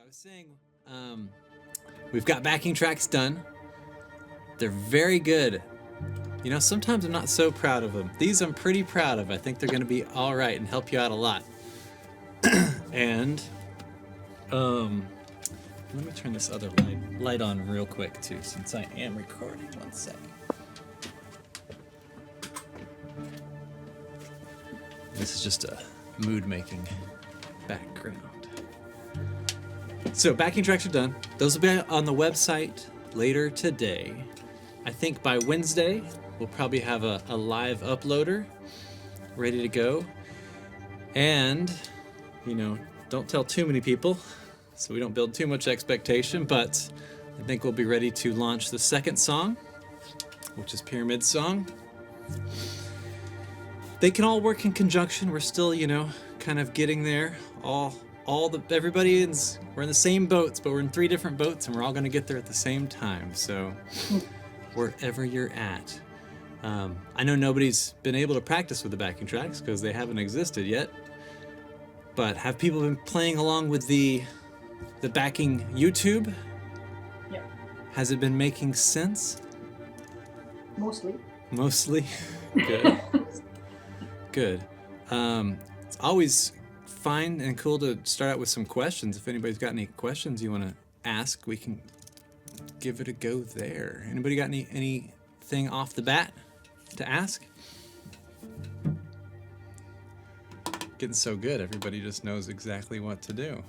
I was saying, we've got backing tracks done. They're very good. You know, sometimes I'm not so proud of them. These I'm pretty proud of. I think they're going to be all right and help you out a lot. And let me turn this other light on real quick too, since I am recording. 1 sec. This is just a mood-making background. So backing tracks are done. Those will be on the website later today. I think by Wednesday, we'll probably have a live uploader ready to go. And, you know, don't tell too many people so we don't build too much expectation, but I think we'll be ready to launch the second song, which is Pyramid's song. They can all work in conjunction. We're still, you know, kind of getting there. We're in the same boats, but we're in 3 different boats, and we're all going to get there at the same time. So wherever you're at. I know nobody's been able to practice with the backing tracks because they haven't existed yet. But have people been playing along with the backing YouTube? Yep. Has it been making sense? Mostly. Mostly? Good. Good. It's always fine and cool to start out with some questions. If anybody's got any questions you want to ask, we can give it a go there. Anybody got anything off the bat to ask? Getting so good, everybody just knows exactly what to do.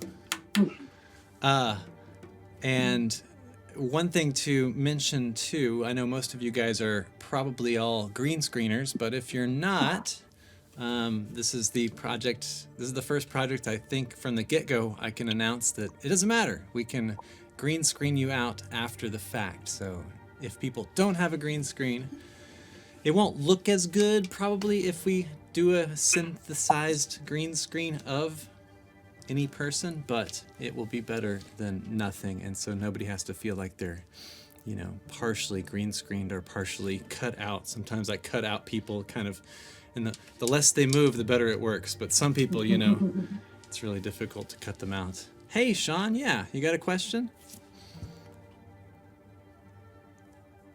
And one thing to mention too, I know most of you guys are probably all green screeners, but if you're not, this is the first project I think from the get-go I can announce that it doesn't matter. We can green screen you out after the fact. So if people don't have a green screen, it won't look as good probably if we do a synthesized green screen of any person, but it will be better than nothing. And so nobody has to feel like they're, you know, partially green screened or partially cut out. Sometimes I cut out people kind of, and the less they move, the better it works. But some people, you know, it's really difficult to cut them out. Hey, Sean, yeah, you got a question?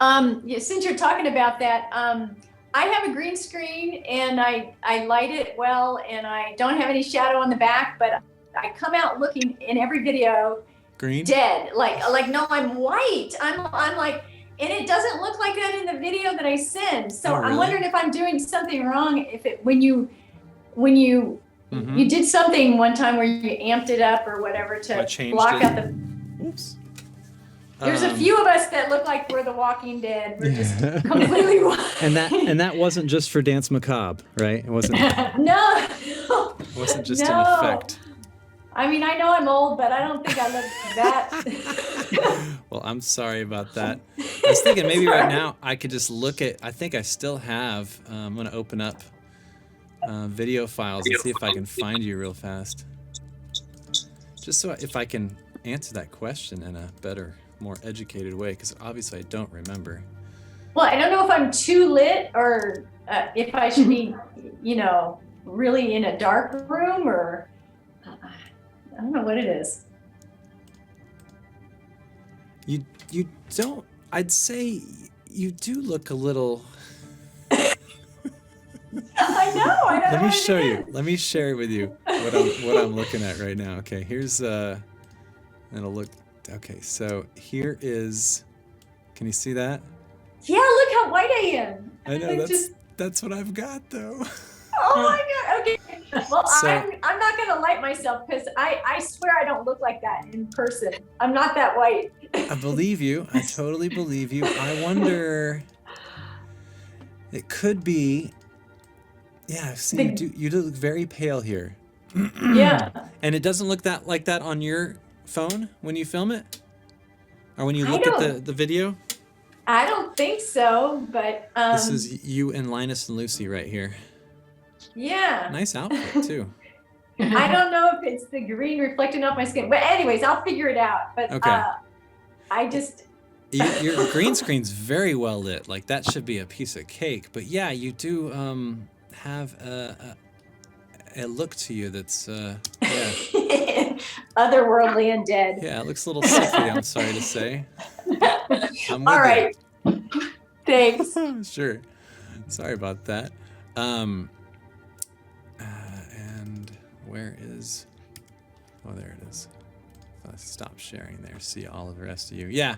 Yeah, since you're talking about that, I have a green screen and I light it well and I don't have any shadow on the back, but I come out looking in every video green, dead, like no, I'm white. I'm like, and it doesn't look like that in the video that I send. So really? I'm wondering if I'm doing something wrong. If when you you did something one time where you amped it up or whatever to block out the. Oops. There's a few of us that look like we're the Walking Dead. We're just completely white. And that wasn't just for Dance Macabre, right? It wasn't. No. It wasn't just an effect. I mean, I know I'm old, but I don't think I look like that. Well, I'm sorry about that. I was thinking maybe right now I could just look at, I think I still have, I'm going to open up video files and see if I can find you real fast. Just so if I can answer that question in a better, more educated way, because obviously I don't remember. Well, I don't know if I'm too lit or if I should be, you know, really in a dark room or I don't know what it is. You don't, I'd say you do look a little. I know. I don't know. Let me show you. Let me share it with you what I'm looking at right now. Okay, here's it'll look. Okay, so here is. Can you see that? Yeah, look how white I am. I know that's what I've got though. Oh my God. Okay. Well, So, I'm not gonna light myself because I swear I don't look like that in person. I'm not that white. I believe you. I totally believe you. I wonder. It could be. Yeah, see, you do look very pale here. Yeah. And it doesn't look like that on your phone when you film it, or when you look at the video. I don't think so, but this is you and Linus and Lucy right here. Yeah. Nice outfit too. I don't know if it's the green reflecting off my skin, but anyways, I'll figure it out. But okay. I just. Your green screen's very well lit. Like that should be a piece of cake. But yeah, you do have a look to you that's Yeah. Otherworldly and dead. Yeah, it looks a little sickly, I'm sorry to say. I'm with All right. Thanks. Sure. Sorry about that. And where is... Oh, there it is. Let's stop sharing there. See all of the rest of you. Yeah.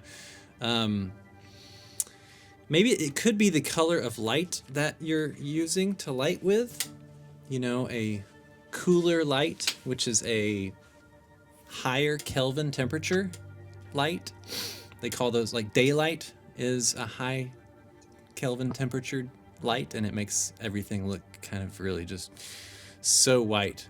Maybe it could be the color of light that you're using to light with. You know, a cooler light, which is a higher Kelvin temperature light. They call those, like, daylight is a high Kelvin temperature light, and it makes everything look kind of really just so white.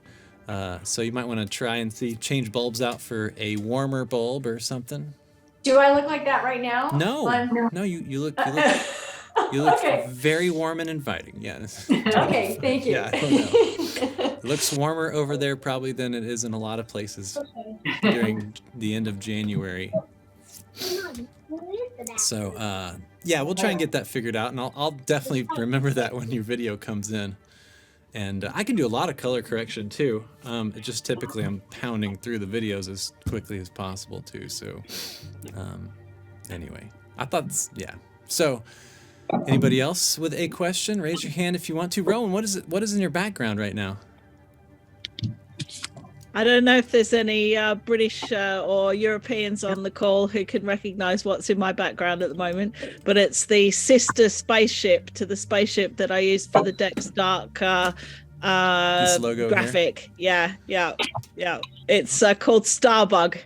So you might want to try and change bulbs out for a warmer bulb or something. Do I look like that right now? No, you look Okay. very warm and inviting. Yeah. Okay, thank you. Yeah, I don't know. It looks warmer over there probably than it is in a lot of places during the end of January. So yeah, we'll try and get that figured out, and I'll definitely remember that when your video comes in. And I can do a lot of color correction too. It just typically I'm pounding through the videos as quickly as possible too. So anyway, I thought, yeah. So anybody else with a question? Raise your hand if you want to. Rowan, what is in your background right now? I don't know if there's any British or Europeans on the call who can recognize what's in my background at the moment, but it's the sister spaceship to the spaceship that I used for the Dex Dark this logo graphic. Here? Yeah. It's called Starbug.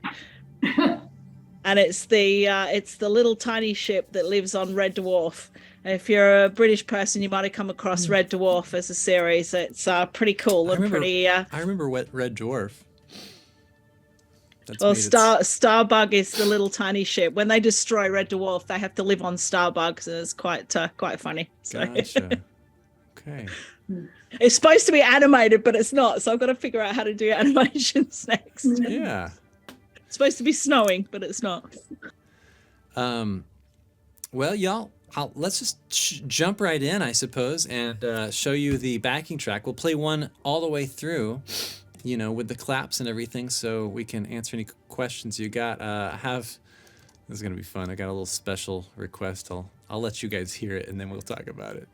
And it's the little tiny ship that lives on Red Dwarf. If you're a British person, you might have come across Red Dwarf as a series. It's pretty cool and pretty. I remember what Red Dwarf. Well, Starbug is the little tiny ship. When they destroy Red Dwarf, they have to live on Starbugs, and it's quite funny. So. Gotcha. Okay. It's supposed to be animated, but it's not. So I've got to figure out how to do animations next. Yeah. It's supposed to be snowing, but it's not. Well, y'all, let's just jump right in, I suppose, and show you the backing track. We'll play one all the way through, you know, with the claps and everything, so we can answer any questions you got. This is gonna be fun. I got a little special request. I'll let you guys hear it, and then we'll talk about it.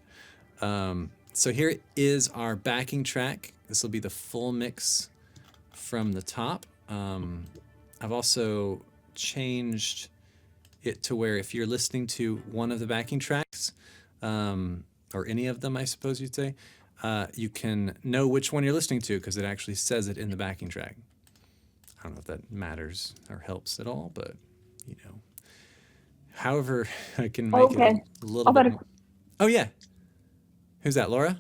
So here is our backing track. This will be the full mix from the top. I've also changed it to where if you're listening to one of the backing tracks, or any of them, I suppose you'd say, you can know which one you're listening to because it actually says it in the backing track. I don't know if that matters or helps at all, but, you know. However, I can make it a little bit more. Oh, yeah. Who's that, Laura?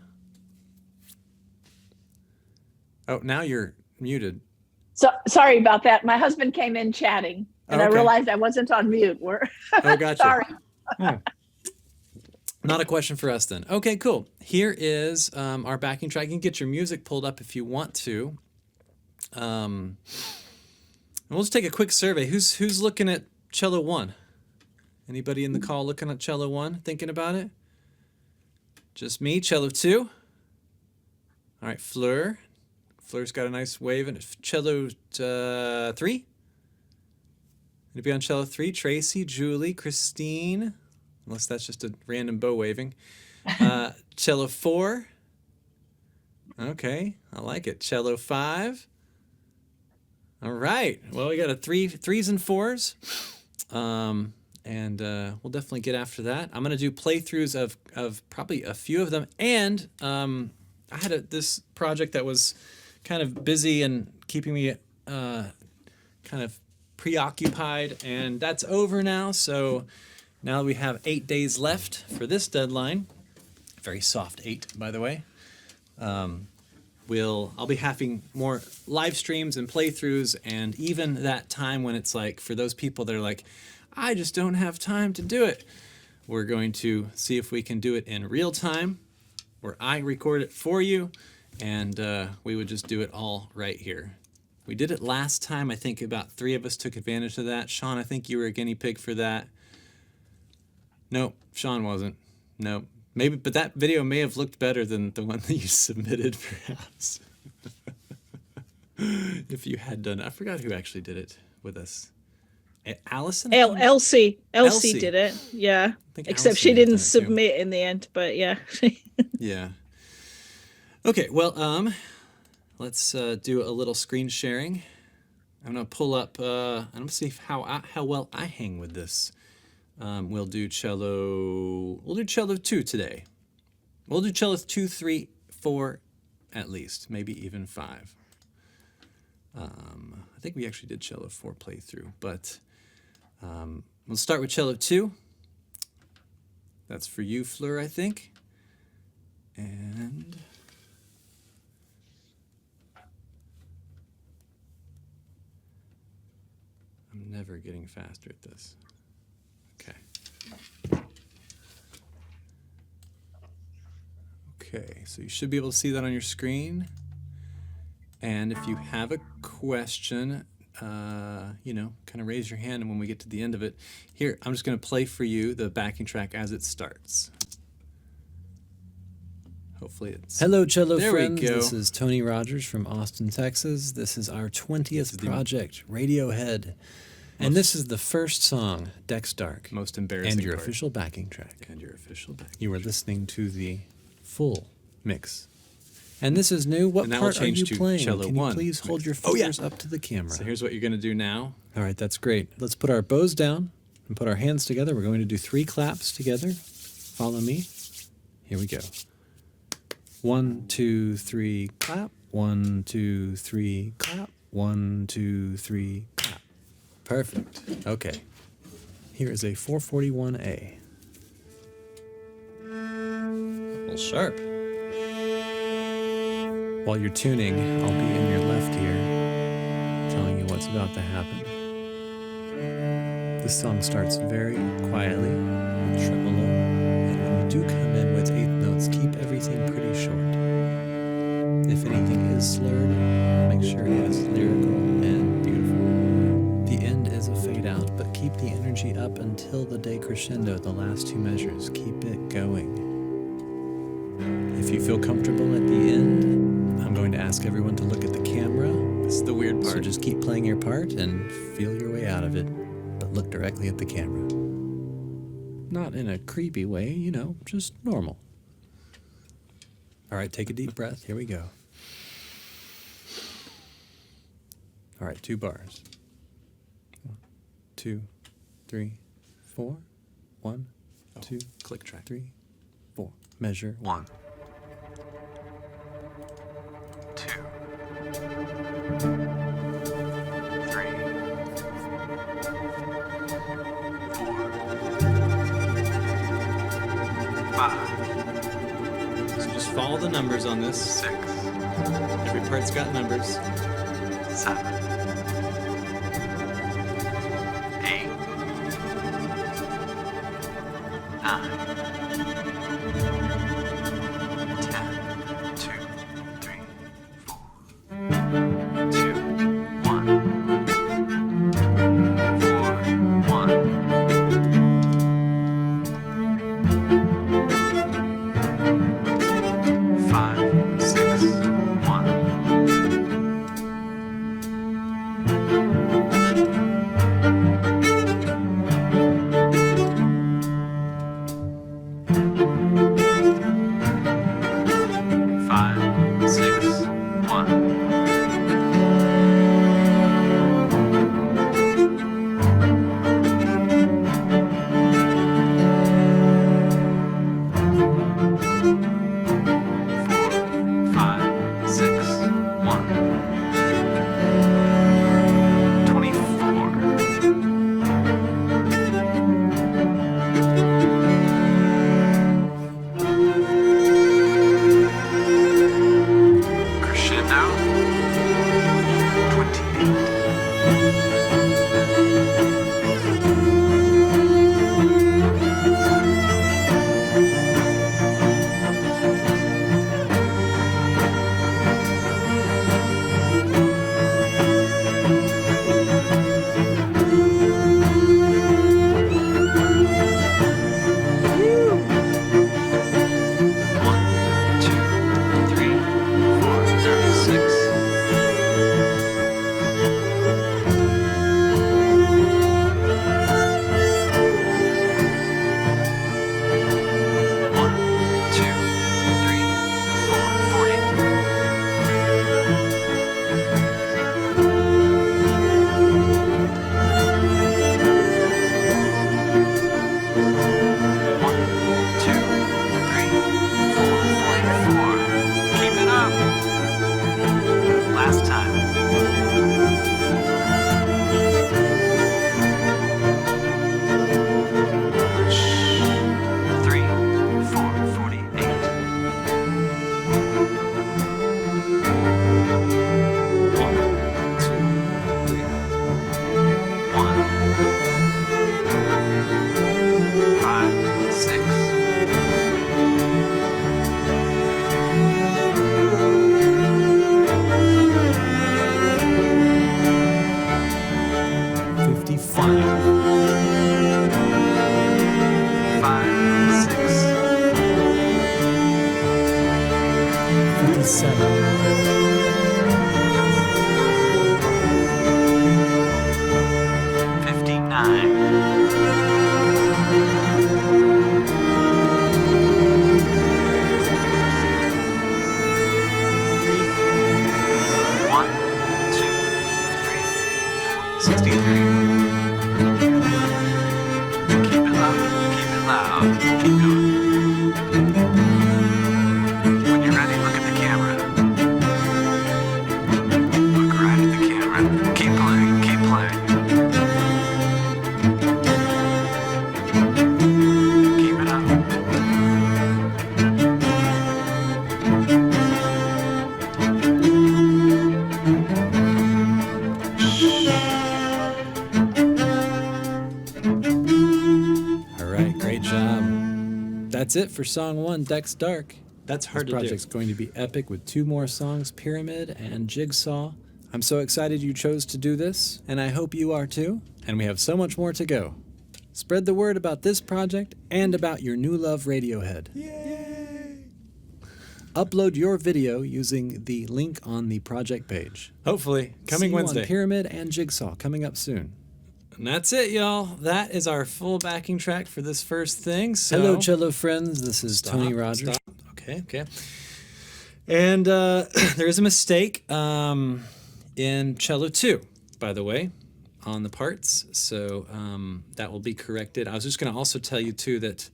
Oh, now you're muted. So sorry about that. My husband came in chatting, and I realized I wasn't on mute. Oh, gotcha. Sorry. Not a question for us then. Okay, cool. Here is our backing track. You can get your music pulled up if you want to. And we'll just take a quick survey. Who's looking at Cello 1? Anybody in the call looking at Cello 1, thinking about it? Just me, Cello 2. All right, Fleur. Fleur's got a nice wave. And Cello 3. Anybody on Cello 3? Tracy, Julie, Christine. Unless that's just a random bow waving. Cello 4. Okay, I like it. Cello 5. All right. Well, we got a threes and fours. And we'll definitely get after that. I'm going to do playthroughs of probably a few of them. And I had this project that was kind of busy and keeping me kind of preoccupied. And that's over now. So now we have 8 days left for this deadline. Very soft 8, by the way. I'll be having more live streams and playthroughs, and even that time when it's like, for those people that are like, I just don't have time to do it, we're going to see if we can do it in real time, where I record it for you, and we would just do it all right here. We did it last time. I think about 3 of us took advantage of that. Sean, I think you were a guinea pig for that. Nope, Sean wasn't. Nope. Maybe, but that video may have looked better than the one that you submitted, perhaps. If you had done, I forgot who actually did it with us. Allison? Elsie Elsie did it. Yeah. I think Except Allison she may have done didn't it too. submit in the end, but yeah. Yeah. Okay, well, let's do a little screen sharing. I'm gonna pull up. I'm gonna see how well I hang with this. We'll do cello. We'll do cello 2 today. We'll do cello 2, 3, 4, at least, maybe even 5. I think we actually did cello 4 playthrough, but we'll start with cello 2. That's for you, Fleur, I think. And I'm never getting faster at this. Okay. Okay, so you should be able to see that on your screen. And if you have a question, you know, kind of raise your hand, and when we get to the end of it, here, I'm just going to play for you the backing track as it starts. Hopefully it's... Hello, cello There friends. we go. This is Tony Rogers from Austin, Texas. This is our 20th project, Radiohead. And this is the first song, Dex Dark. Most embarrassing And your part. official backing track. And your official backing You are listening to the full mix. And this is new. What And that will part are change you to playing? cello Can you 1 please hold mix. your Oh, yeah. fingers up to the camera? So here's what you're going to do now. All right, that's great. Let's put our bows down and put our hands together. We're going to do 3 claps together. Follow me. Here we go. 1, 2, 3, clap. 1, 2, 3, clap. 1, 2, 3, clap. Perfect. Okay. Here is a 441A. A little sharp. While you're tuning, I'll be in your left ear, telling you what's about to happen. This song starts very quietly, with tremolo, and when you do come in with 8th notes, keep everything pretty short. If anything is slurred, make sure it is lyrical and beautiful. The end is a fade out, but keep the energy up until the decrescendo, the last 2 measures. Keep it going. If you feel comfortable at the end, I'm going to ask everyone to look at the camera. This is the weird part. So just keep playing your part and feel your way out of it, but look directly at the camera. Not in a creepy way, you know, just normal. All right, take a deep breath. Here we go. All right, 2 bars. 1, 2, 3, 4. 1, 2, click track. 3, 4. Measure 1. 2, 3, 4, 5, So just follow the numbers on this. 6, Every part's got numbers. 7, 8, 9, 10, 2, 3, 4, 2, 1, 4, 1, 5, 6, 1. Five, 6, 1. Four, 5, 6, 1. 24. Crescendo 28. One, 2, 3, 4, 36. 63. Keep it loud. Keep it loud. Keep going. When you're ready, look at the camera. Look right at the camera. Keep playing. Keep playing. Keep it up. All right, great job. That's it for song 1, Deck's Dark. That's hard This to do. project's going to be epic with 2 more songs, Pyramid and Jigsaw. I'm so excited you chose to do this, and I hope you are too. And we have so much more to go. Spread the word about this project and about your new love, Radiohead. Yay! Upload your video using the link on the project page. Hopefully, coming See you Wednesday. on Pyramid and Jigsaw coming up soon. And that's it, y'all. That is our full backing track for this first thing. So Hello, cello friends. This is Stop, Tony Rogers. stop. Okay. And there is a mistake in cello 2, by the way, on the parts. So that will be corrected. I was just going to also tell you, too, that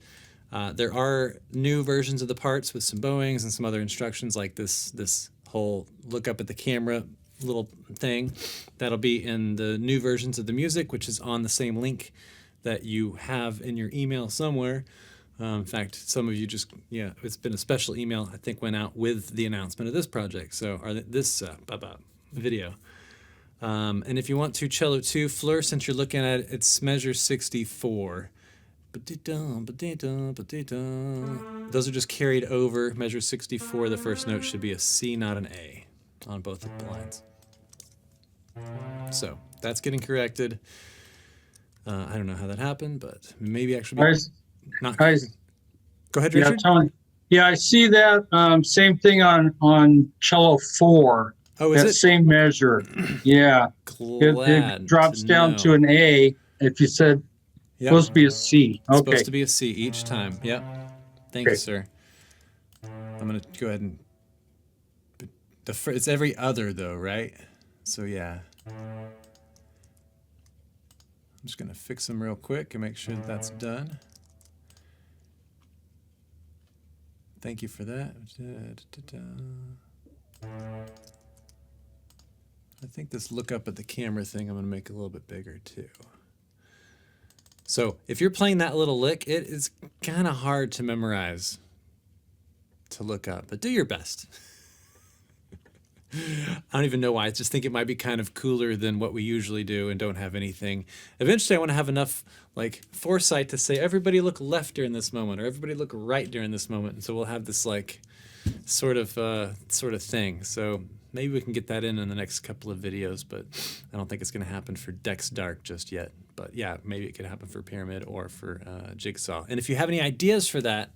there are new versions of the parts with some bowings and some other instructions like this whole look up at the camera little thing. That'll be in the new versions of the music, which is on the same link that you have in your email somewhere. In fact, some of you just, it's been a special email, I think, went out with the announcement of this project. So, or this video. And if you want to cello 2, Fleur, since you're looking at it, it's measure 64. Those are just carried over. Measure 64, the first note should be a C, not an A, on both of the lines. So, that's getting corrected. I don't know how that happened, but maybe actually... Not I, Go ahead, yeah, Richard. Tony. Yeah, I see that same thing on cello 4. Oh, is that it? same measure. Yeah. Glad It drops to down know. to an A. If you said Yep. supposed to be a C. It's Okay. supposed to be a C each time. Yep. Thank you, Okay. sir. I'm gonna go ahead and it's every other though, right? So yeah. I'm just gonna fix them real quick and make sure that that's done. Thank you for that. I think this look up at the camera thing I'm going to make a little bit bigger too. So if you're playing that little lick, it is kind of hard to memorize to look up, but do your best. I don't even know why. I just think it might be kind of cooler than what we usually do and don't have anything. Eventually I want to have enough like foresight to say everybody look left during this moment or everybody look right during this moment. And so we'll have this like sort of thing. So maybe we can get that in the next couple of videos, but I don't think it's going to happen for Deck's Dark just yet. But yeah, maybe it could happen for Pyramid or for Jigsaw. And if you have any ideas for that,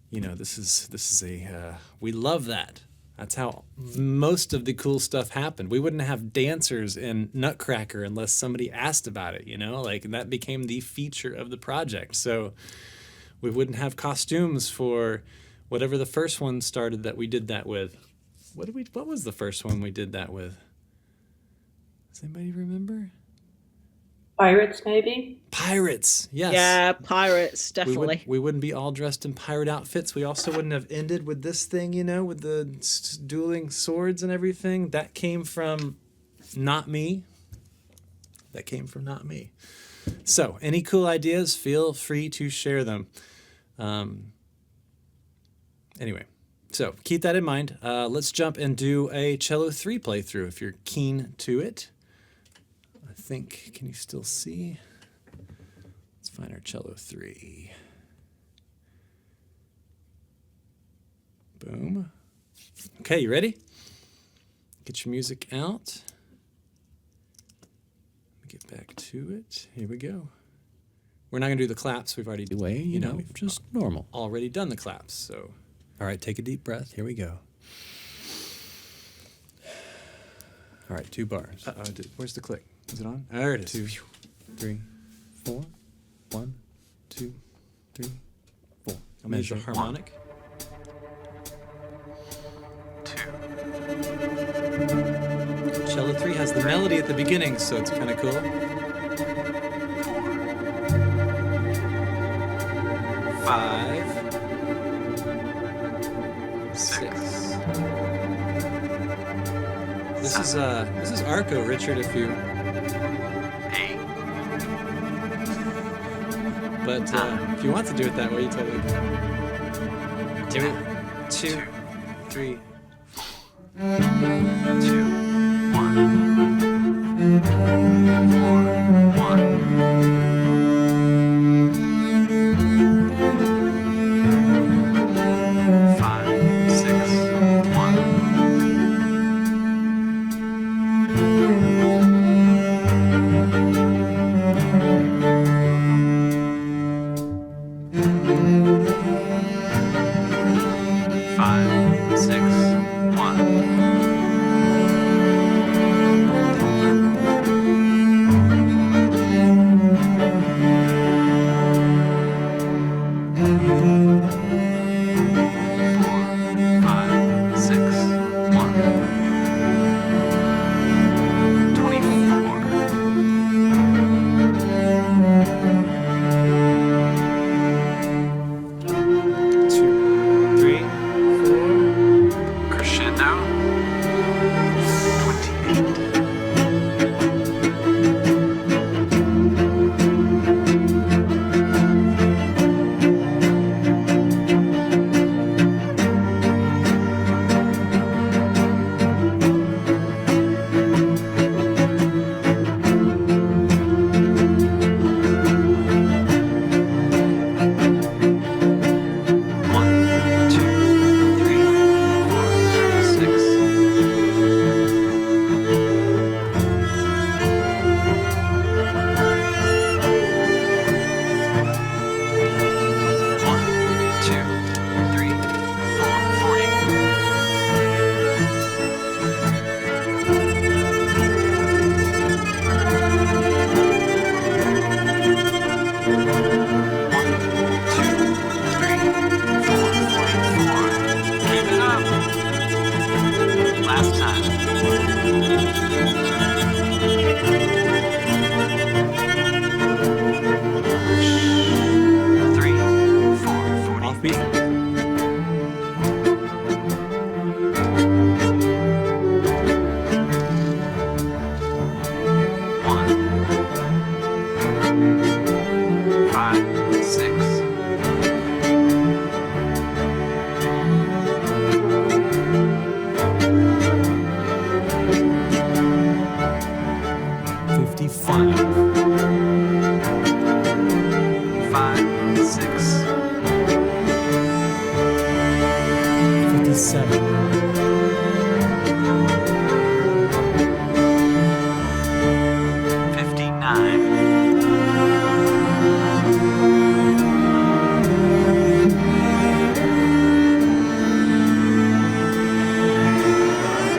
you know, this is a we love that. That's how most of the cool stuff happened. We wouldn't have dancers in Nutcracker unless somebody asked about it, you know? Like, that became the feature of the project. So we wouldn't have costumes for whatever the first one started that we did that with. What was the first one we did that with? Does anybody remember? Pirates, maybe? Pirates, yes. Yeah, pirates, definitely. We wouldn't be all dressed in pirate outfits. We also wouldn't have ended with this thing, you know, with the dueling swords and everything. That came from not me. That came from not me. So, any cool ideas, feel free to share them. Anyway, so keep that in mind. Let's jump and do a Cello 3 playthrough if you're keen to it. I think, can you still see? Let's find our Cello 3. Boom. Okay, you ready? Get your music out. Get back to it. Here we go. We're not going to do the claps. We've already, We've just normal. already done the claps. So, All right, take a deep breath. Here we go. All right, 2 bars. where's the click? Is it on? There it is. 2, 3, 4. 1, 2, 3, 4. I'll measure harmonic. 2. Cello 3 has the melody at the beginning, so it's kind of cool. 5, 6. This is Arco, Richard, if you. 8. But if you want to do it that way, you totally can. 2, 3. 2, 1. 4, 1. 5, 6, 1. 5, 6, 1. 5, 6, 1. 2, 3. Crescendo. 28. One, two, three, 4, 6. One, two, three, 4, 40. One, two, three, 4, 44. Keep it up. Last time. Three, 4, 40. Offbeat. One, 5, 6. 55. 5, 6. 57. 59.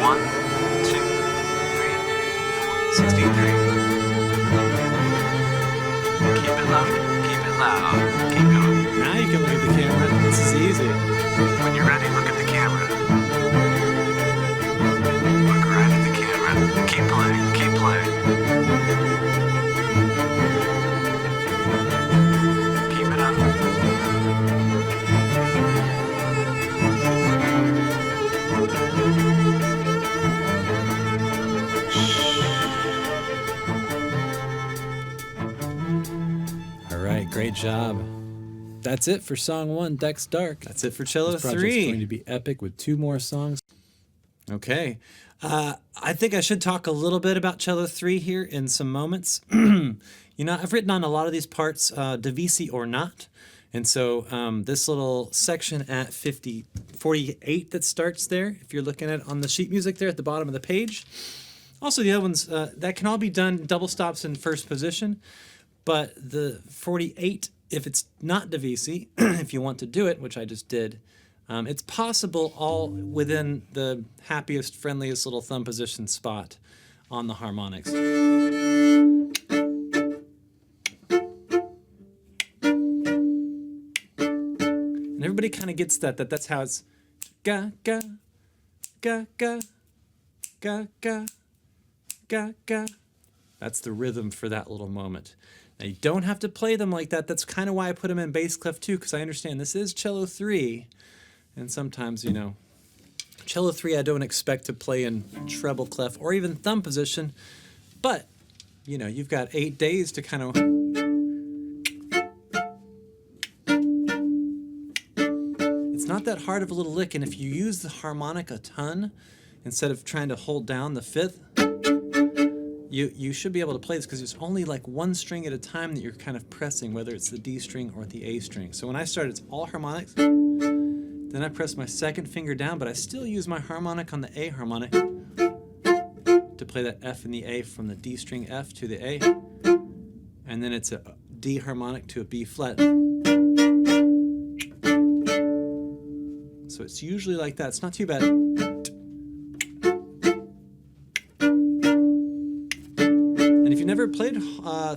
One, two, three, 63. Keep it low, keep it loud, keep going. Now you can look at the camera. This is easy. When you're ready, look at the camera. Look right at the camera. Keep playing, keep playing. Keep it up. All right, great job. That's it for song 1, Deck's Dark. That's it for Cello This project's 3. going to be epic with 2 more songs. Okay. I think I should talk a little bit about Cello 3 here in some moments. You know, I've written on a lot of these parts, DIVISI or not. And so this little section at 48 that starts there, if you're looking at it on the sheet music there at the bottom of the page. Also, the other ones, that can all be done double stops in first position. But the 48, if it's not DIVISI, if you want to do it, which I just did, it's possible all within the happiest, friendliest little thumb position spot on the harmonics. And everybody kind of gets that's how it's ga, ga, ga, ga, ga, ga, ga, ga. That's the rhythm for that little moment. Now, you don't have to play them like that. That's kind of why I put them in bass clef too, because I understand this is cello 3, and sometimes, you know, cello 3 I don't expect to play in treble clef or even thumb position, but, you know, you've got 8 days to kind of... It's not that hard of a little lick, and if you use the harmonic a ton, instead of trying to hold down the 5th, you should be able to play this because there's only like one string at a time that you're kind of pressing, whether it's the D string or the A string. So when I start, it's all harmonics. Then I press my second finger down, but I still use my harmonic on the A harmonic to play that F and the A from the D string F to the A. And then it's a D harmonic to a B flat. So it's usually like that. It's not too bad. And if you've never played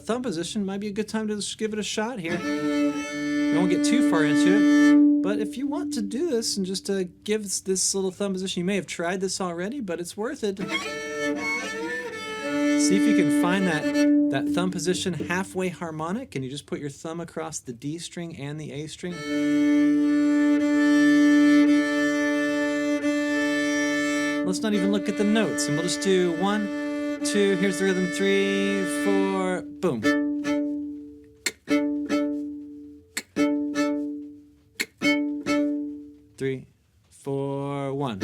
thumb position, might be a good time to just give it a shot here. You won't get too far into it. But if you want to do this and just give this little thumb position, you may have tried this already, but it's worth it. See if you can find that thumb position halfway harmonic, and you just put your thumb across the D string and the A string. Let's not even look at the notes, and we'll just do 1, 2, here's the rhythm, 3, 4, boom. 3, 4, 1.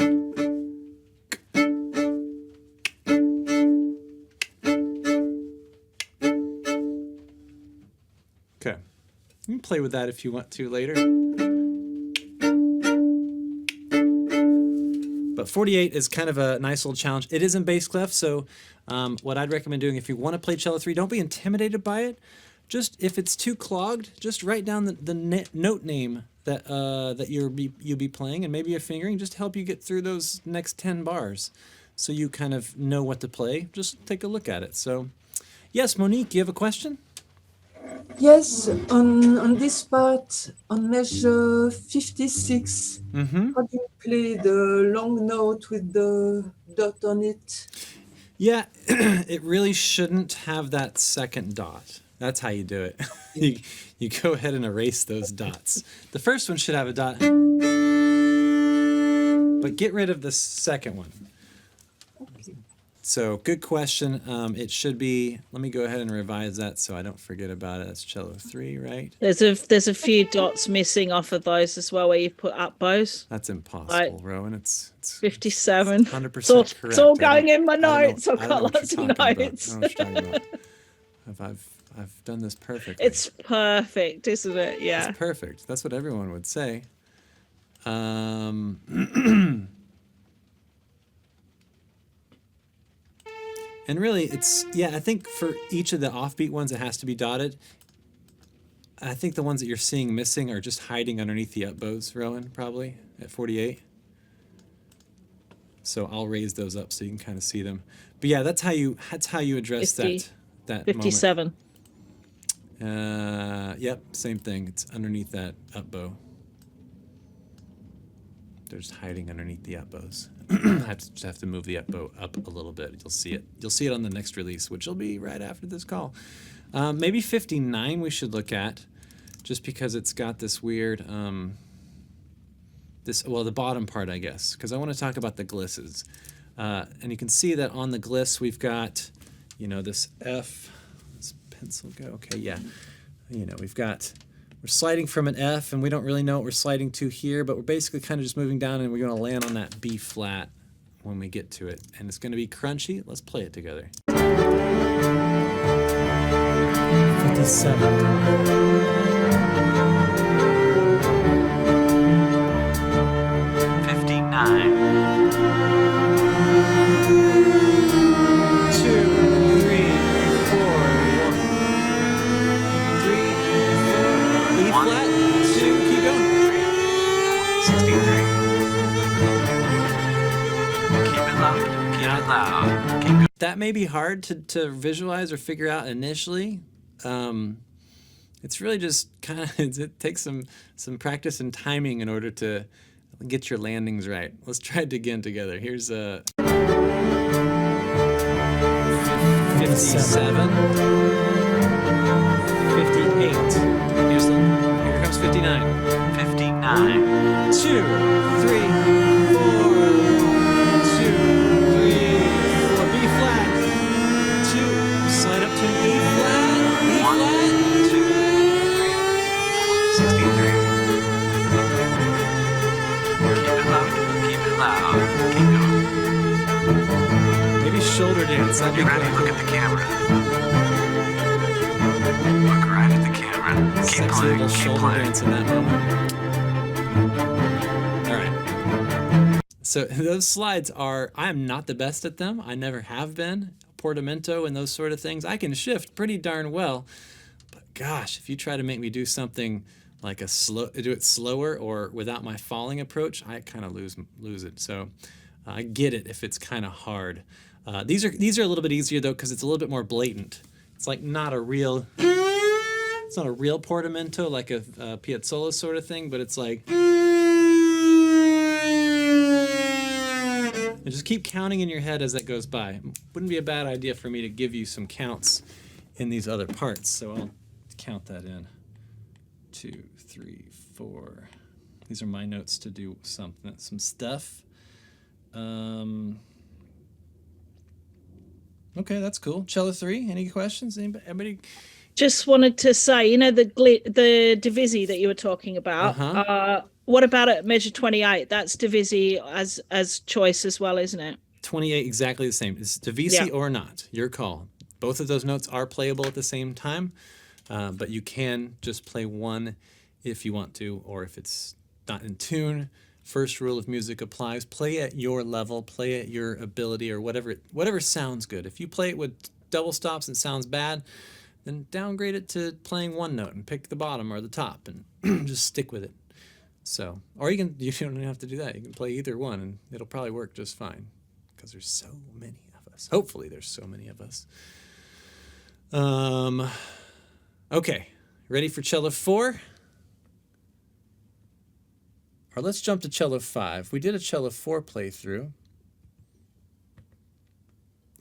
Okay, you can play with that if you want to later. But 48 is kind of a nice little challenge. It is in bass clef, so what I'd recommend doing if you want to play cello 3, don't be intimidated by it. Just if it's too clogged, just write down the note name that you'll be playing, and maybe a fingering just to help you get through those next 10 bars, so you kind of know what to play. Just take a look at it. So, yes, Monique, you have a question? Yes, on this part, on measure 56, how do you play the long note with the dot on it? Yeah, it really shouldn't have that second dot. That's how you do it. you go ahead and erase those dots. The first one should have a dot, but get rid of the second one. Okay. So good question. It should be, let me go ahead and revise that so I don't forget about it. That's cello 3, right? There's a few dots missing off of those as well where you put up bows. That's impossible, Right. Rowan. It's 57. 100% correct. It's all going in my I don't know- notes. I've I don't know got what lots you're of talking about. notes. I don't know what you're talking about. I've done this perfectly. It's perfect, isn't it? Yeah. It's perfect. That's what everyone would say. And really, it's, yeah, I think for each of the offbeat ones, it has to be dotted. I think the ones that you're seeing missing are just hiding underneath the up bows, Rowan, probably, at 48. So I'll raise those up so you can kind of see them. But yeah, that's how you address 50, that 57. moment. Yep, same thing. It's underneath that up bow. They're just hiding underneath the up bows. I just have to move the up bow up a little bit. You'll see it. You'll see it on the next release, which will be right after this call. Maybe 59 we should look at, just because it's got this weird, the bottom part, I guess, because I want to talk about the glisses. And you can see that on the gliss we've got, you know, this F. This pencil go. Okay, yeah. You know, we're sliding from an F, and we don't really know what we're sliding to here, but we're basically kind of just moving down, and we're going to land on that B flat when we get to it. And it's going to be crunchy. Let's play it together. 59. 2, 3, 4, 1, 3, 4, E flat, 2, keep going. 63. Keep it loud. Keep it loud. Keep it. That may be hard to visualize or figure out initially. It's really just kind of, it takes some practice and timing in order to get your landings right. Let's try it again together. Here's 59. 57. 58. Here comes 59. 59. 2, 3, 4. 2, 3, 4. B flat. 2. Slide up to an E flat. E 1, flat. 2, 3, 63. Keep it loud. Keep going. Maybe shoulder dance. That'd be Get ready, kinda look cool. at the camera. Look right at the camera. Keep Sexy playing, little keep shoulder playing. dance in that moment. All right. So those slides are, I am not the best at them. I never have been. Portamento and those sort of things. I can shift pretty darn well. But gosh, if you try to make me do something like do it slower or without my falling approach, I kind of lose it. So I get it if it's kind of hard. These are a little bit easier though because it's a little bit more blatant. It's like not a real, it's not a real portamento like a piazzolla sort of thing, but it's like, and just keep counting in your head as that goes by. Wouldn't be a bad idea for me to give you some counts in these other parts, so I'll count that in. 2, 3, 4. These are my notes to do some stuff. Okay, that's cool. Cello 3. Any questions? Anybody? Just wanted to say, you know, the DIVISI that you were talking about. What about at measure 28? That's DIVISI as choice as well, isn't it? 28, exactly the same. It's DIVISI or not. Your call. Both of those notes are playable at the same time, but you can just play one if you want to, or if it's not in tune. First rule of music applies. Play at your level, play at your ability, or whatever sounds good. If you play it with double stops and sounds bad, then downgrade it to playing one note and pick the bottom or the top and just stick with it. So, or you don't even have to do that. You can play either one and it'll probably work just fine because there's so many of us. Hopefully there's so many of us. Okay, ready for cello 4? Or let's jump to cello 5. We did a cello 4 playthrough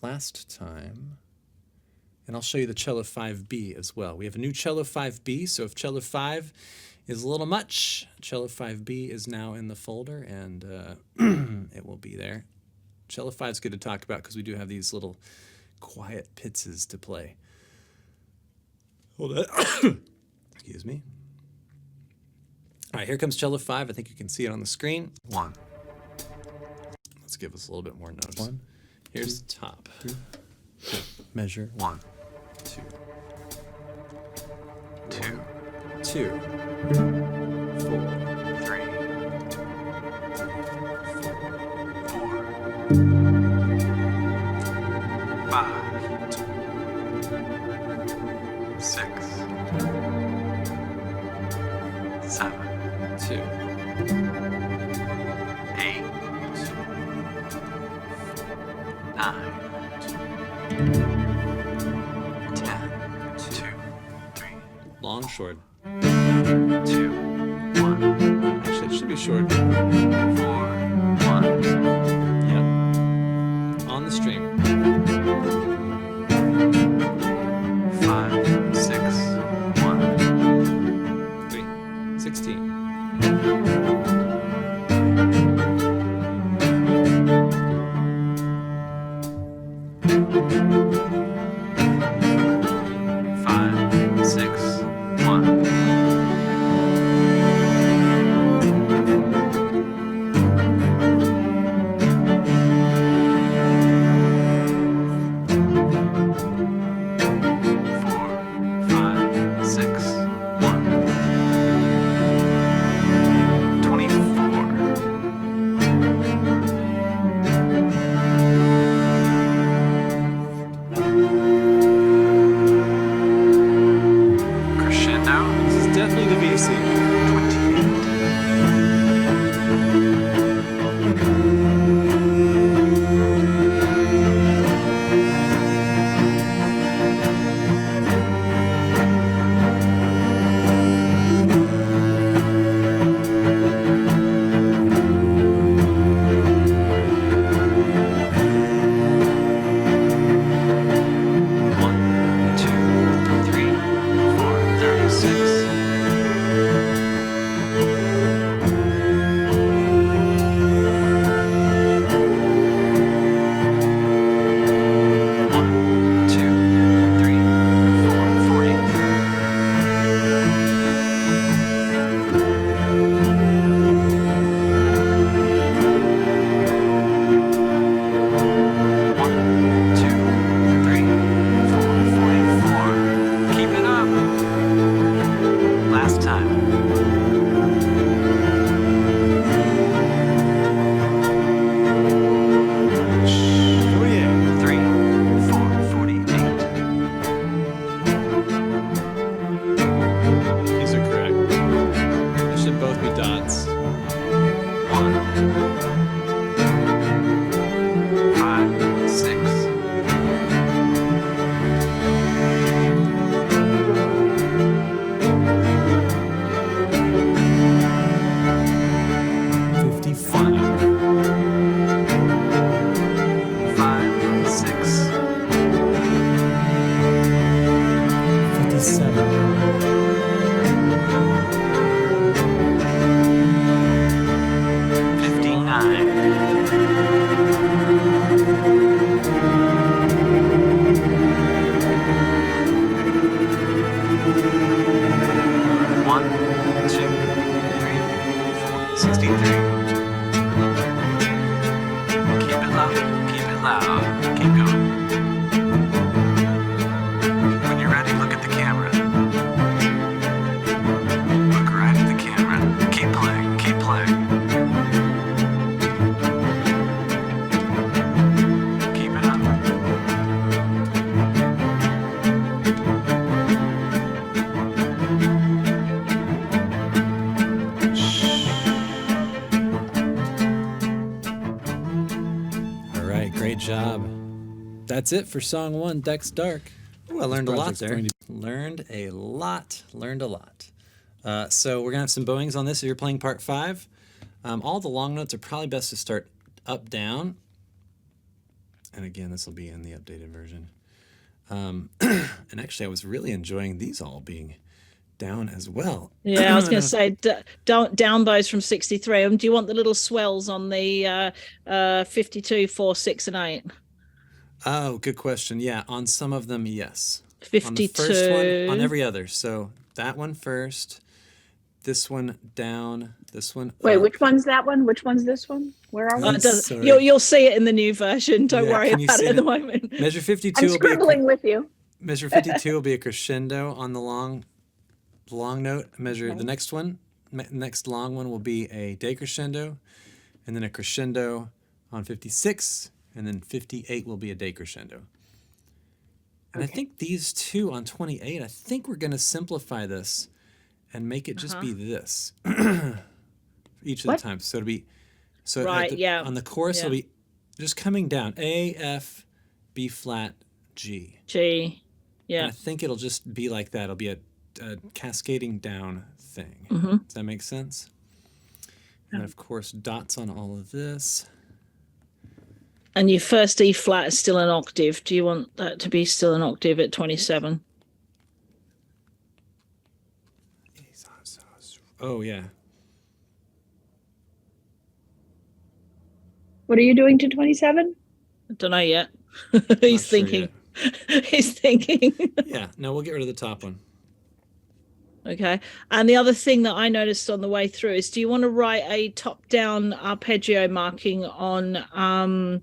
last time. And I'll show you the cello 5B as well. We have a new cello 5B, so if cello 5 is a little much, cello 5B is now in the folder, and it will be there. Cello 5 is good to talk about because we do have these little quiet pizzes to play. Hold on. Excuse me. All right, here comes cello 5. I think you can see it on the screen. 1. Let's give us a little bit more notes. 1. Here's the top. 3. Measure 1. 2. 2. 2. 4. 3. 4. 5. 6. 7. 2. 8. 9. 10. 2. 3. Long, short. 2. 1. Actually, it should be short. 4. 1. Yep. On the string. 5. 6. 1. 3. 16. 5. 6. 1. that's it for song 1, Deck's Dark. Ooh, I learned a lot project's there. going to- Learned a lot. So we're going to have some bowings on this. If you're playing part 5, all the long notes are probably best to start up, down. And again, this will be in the updated version. And actually, I was really enjoying these all being down as well. Yeah, I was going to say, down bows from 63. Do you want the little swells on the 52, 4, 6, and 8? Oh, good question. Yeah, on some of them, yes. 52. On the first one, on every other. So that one first, this one down, this one Wait, up. which one's that one? Which one's this one? Where are we? I'm sorry. You'll see it in the new version. Don't Yeah, worry can you about see it at the it? moment. Measure 52 I'm will be scribbling with you. measure 52 will be a crescendo on the long note. Measure Okay. the next one, next long one will be a decrescendo, and then a crescendo on 56, and then 58 will be a decrescendo. And I think these two on 28, I think we're going to simplify this and make it just be this each of the times. So it'll be Right, yeah. on the chorus it'll be just coming down A, F, B flat, G. G. And Yeah. I think it'll just be like that. It'll be a cascading down thing. Does that make sense? And of course, dots on all of this. And your first E flat is still an octave. Do you want that to be still an octave at 27? Oh, yeah. What are you doing to 27? I don't know yet. He's Not sure thinking. He's thinking. Yeah, no, we'll get rid of the top one. Okay. And the other thing that I noticed on the way through is, do you want to write a top-down arpeggio marking on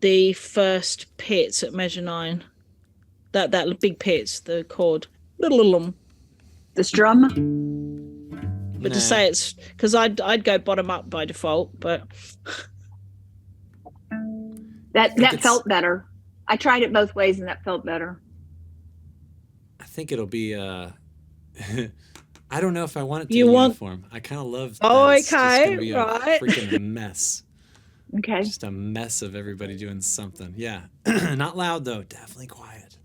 the first pits at measure 9? That big pits, the chord. The strum? But to say it's, because I'd go bottom up by default, but That felt better. I tried it both ways and that felt better. I think it'll be I don't know if I want it to You be want- uniform. I kind of love Oh, that it's just okay, gonna be right. a freaking mess. Okay. Just a mess of everybody doing something. Yeah. Not loud though, definitely quiet.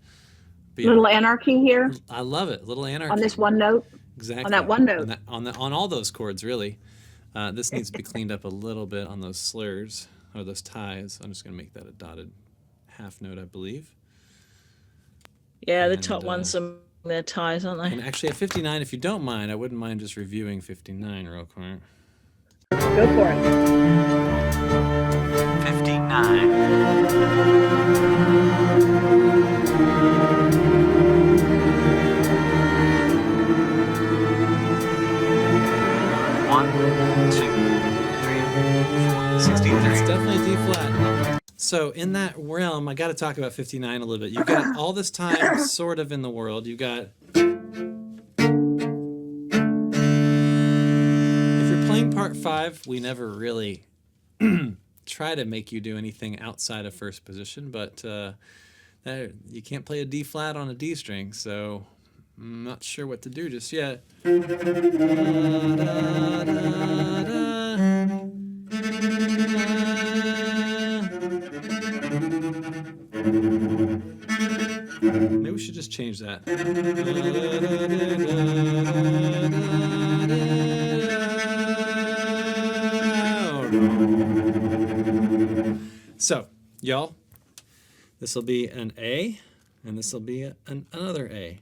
But yeah, Little anarchy here I love it. Little anarchy. on this one note. Exactly. on that one note. On all those chords, really. This needs to be cleaned up a little bit on those slurs or those ties. I'm just going to make that a dotted half note, I believe. yeah, the And, top ones are their ties, aren't And they? actually, at 59, if you don't mind, I wouldn't mind just reviewing 59 real quick. Go for it. 59. One, two, three, four, 63. It's definitely D flat. So in that realm, I got to talk about 59 a little bit. You've got all this time sort of in the world. You've got, if you're playing part 5, we never really try to make you do anything outside of first position, but you can't play a D flat on a D string, so I'm not sure what to do just yet. Maybe we should just change that. So, y'all, this will be an A, and this will be another A.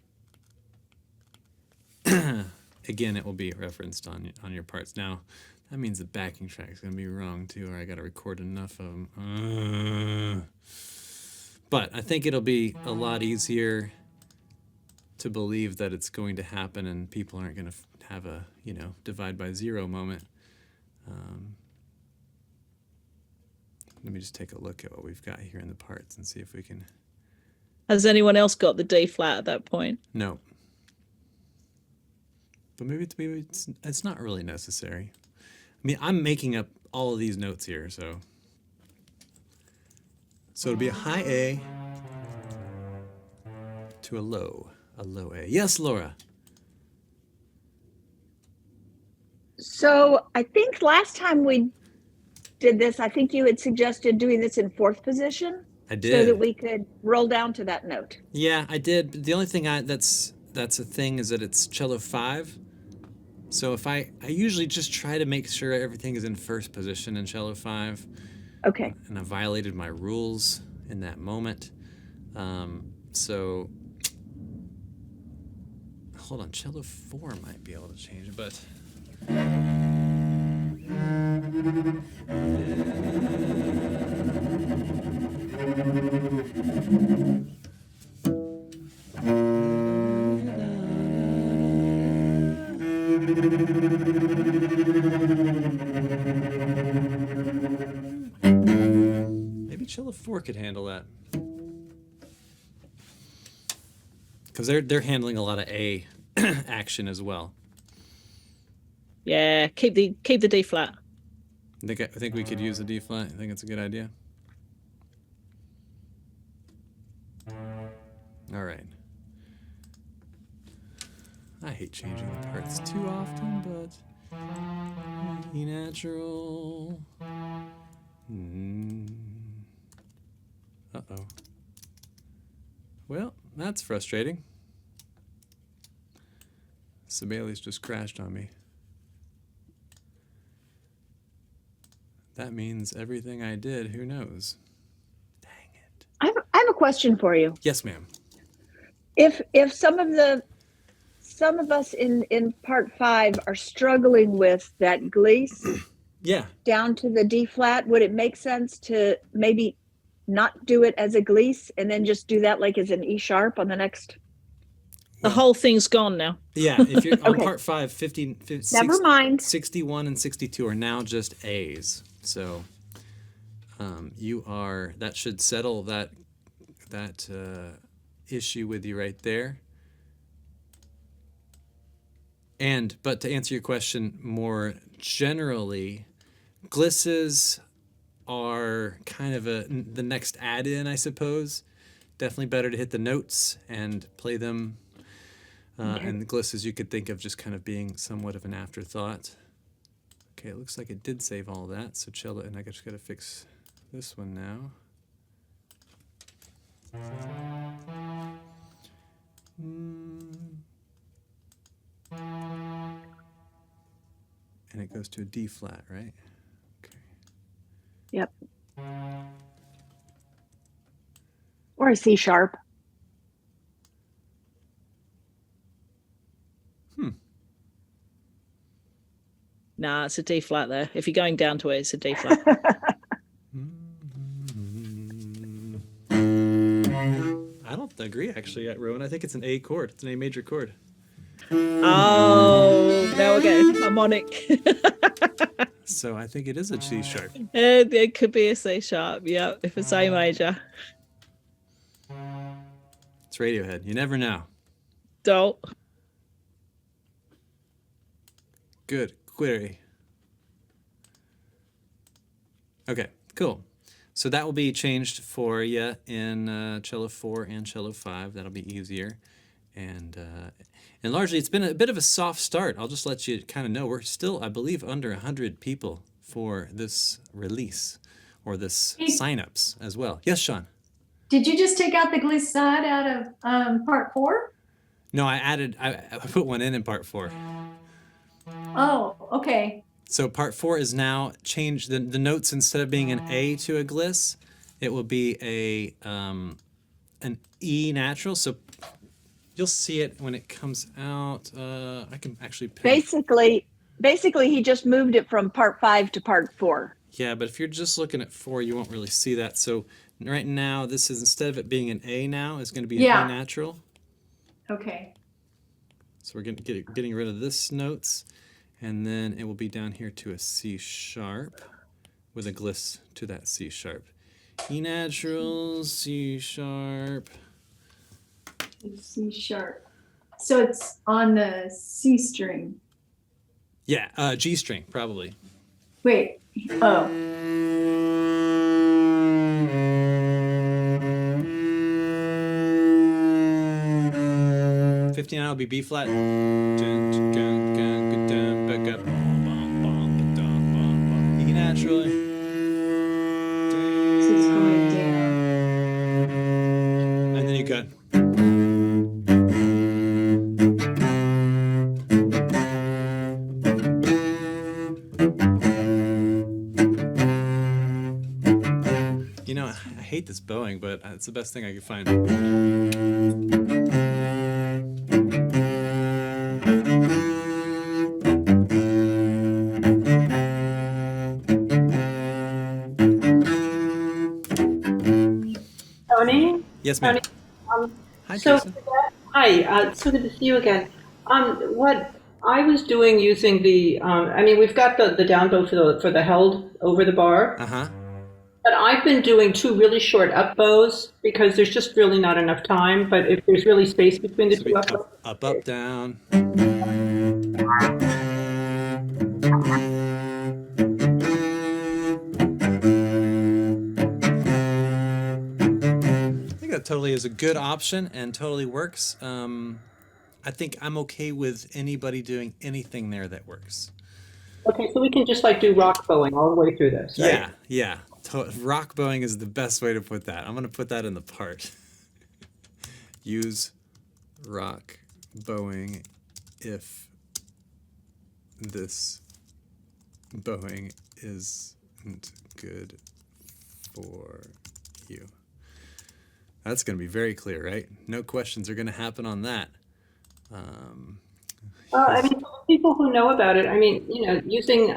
Again, it will be referenced on your parts. Now, that means the backing track is going to be wrong too, or I got to record enough of them. But I think it'll be a lot easier to believe that it's going to happen, and people aren't going to have a divide by zero moment. Let me just take a look at what we've got here in the parts and see if we can. Has anyone else got the D flat at that point? No. But maybe it's not really necessary. I mean, I'm making up all of these notes here, so it'll be a high A to a low A. Yes, Laura. So I think last time we did this, I think you had suggested doing this in 4th position. I did. So that we could roll down to that note. Yeah, I did. The only thing that's a thing is that it's cello 5. So if I usually just try to make sure everything is in first position in cello 5. Okay. And I violated my rules in that moment. So hold on, cello 4 might be able to change it, but maybe cello 4 could handle that. Because they're handling a lot of A action as well. Yeah, keep the D flat. I think we could use the D flat. I think it's a good idea. All right. I hate changing the parts too often, but E natural. Uh-oh. Well, that's frustrating. Sibelius just crashed on me. That means everything I did, who knows? Dang it. I have a question for you. Yes, ma'am. If some of us in part 5 are struggling with that gliss Yeah. down to the D flat, would it make sense to maybe not do it as a gliss and then just do that like as an E sharp on the next? The whole thing's gone now. Yeah, if you're on Okay. part 5, 50, Never mind. 61 and 62 are now just A's. So you are, that should settle that issue with you right there. But to answer your question more generally, glisses are kind of the next add-in, I suppose. Definitely better to hit the notes and play them. And the glisses you could think of just kind of being somewhat of an afterthought. Okay, it looks like it did save all that. So cello, and I just got to fix this one now. And it goes to a D flat, right? Okay. Yep. Or a C sharp. Nah, it's a D flat there. If you're going down to it, it's a D flat. I don't agree, actually, Rowan. I think it's an A chord. It's an A major chord. Oh, now we're getting harmonic. So I think it is a C sharp. It could be a C sharp, yeah, if it's A major. It's Radiohead. You never know. Don't. Good query. Okay, cool. So that will be changed for you in cello 4 and cello 5. That'll be easier. And largely, it's been a bit of a soft start. I'll just let you kind of know. We're still, I believe, under 100 people for this release or this signups as well. Yes, Sean? Did you just take out the glissade out of part 4? No, I put one in part 4. Oh, okay. So part 4 is now changed. The notes, instead of being an A to a gliss, it will be an E natural. So you'll see it when it comes out. I can actually pick. Basically, he just moved it from part 5 to part 4. Yeah, but if you're just looking at 4, you won't really see that. So right now, this is, instead of it being an A now, it's going to be an E natural. Okay. So we're getting rid of this notes, and then it will be down here to a C sharp with a gliss to that C sharp. E natural, C sharp. C sharp. So it's on the C string. Yeah, G string, probably. Wait. Oh. '59 will be B flat. Back up. E natural. So it's going down. Okay, good. You know, I hate this bowing, but it's the best thing I could find. Tony? Yes, ma'am. Tony, Hi, so Teresa. hi, so good to see you again. What I was doing using the, I mean, we've got the down bow for the held over the bar, Uh-huh. but I've been doing two really short up bows because there's just really not enough time. But if there's really space between the So two be up up, bows, up, up, down. I think that totally is a good option and totally works. I think I'm okay with anybody doing anything there that works. okay, so we can just like do rock bowing all the way through this, right? Yeah, yeah. Rock bowing is the best way to put that. I'm going to put that in the part. Use rock bowing if this bowing isn't good for you. That's going to be very clear, right? No questions are going to happen on that. I mean, people who know about it, I mean, you know, using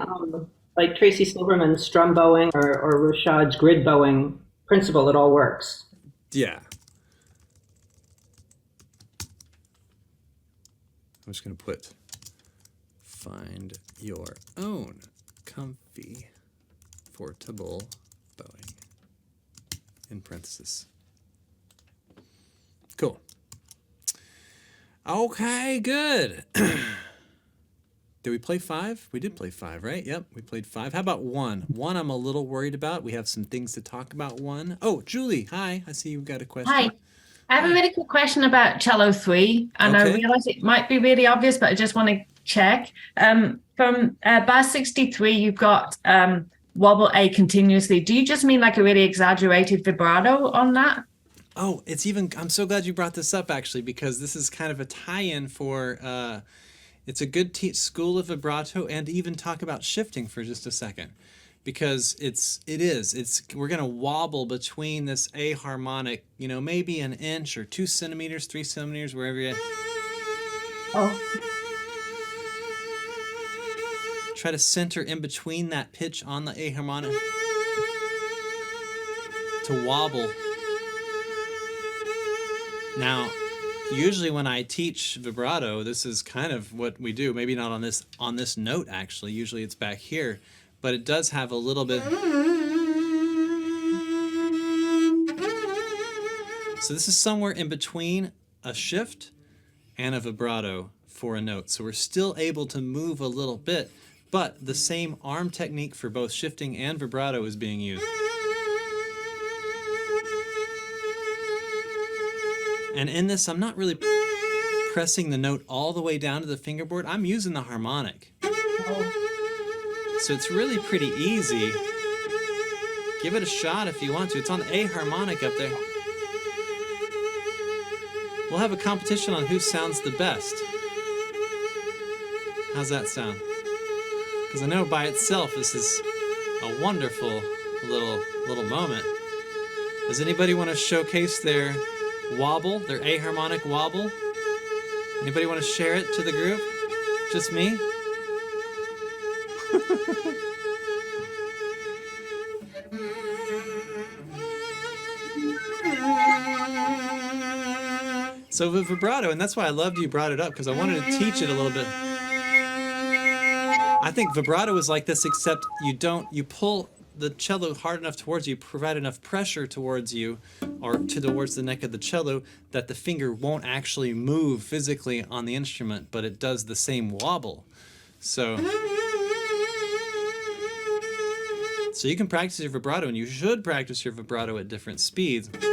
like Tracy Silverman's strum bowing or Rashad's grid bowing principle, it all works. Yeah. I'm just going to put find your own comfy, portable bowing in parentheses. Cool. Okay, good. Did we play 5? We did play 5, right? Yep, we played 5. How about 1? 1 I'm a little worried about. We have some things to talk about 1. Oh, Julie, hi. I see you've got a question. Hi. I have a really quick question about cello 3, and I Okay. realize it might be really obvious, but I just want to check. From bar 63, you've got wobble A continuously. Do you just mean like a really exaggerated vibrato on that? Oh, it's even, I'm so glad you brought this up actually, because this is kind of a tie-in for, it's a good school of vibrato, and even talk about shifting for just a second. Because we're going to wobble between this A harmonic, you know, maybe an inch or 2 centimeters, 3 centimeters, wherever you try to center in between that pitch on the A harmonic to wobble. Now, usually when I teach vibrato, this is kind of what we do. Maybe not on this note actually. Usually it's back here, but it does have a little bit. So this is somewhere in between a shift and a vibrato for a note. So we're still able to move a little bit, but the same arm technique for both shifting and vibrato is being used. And in this, I'm not really pressing the note all the way down to the fingerboard. I'm using the harmonic. So it's really pretty easy. Give it a shot if you want to. It's on the A harmonic up there. We'll have a competition on who sounds the best. How's that sound? Because I know by itself this is a wonderful little moment. Does anybody want to showcase their wobble, their A harmonic wobble? Anybody want to share it to the group? Just me? So the vibrato, and that's why I loved you brought it up, because I wanted to teach it a little bit. I think vibrato is like this, except you pull the cello hard enough towards you, provide enough pressure towards you, or towards the neck of the cello, that the finger won't actually move physically on the instrument, but it does the same wobble. So you can practice your vibrato, and you should practice your vibrato at different speeds. But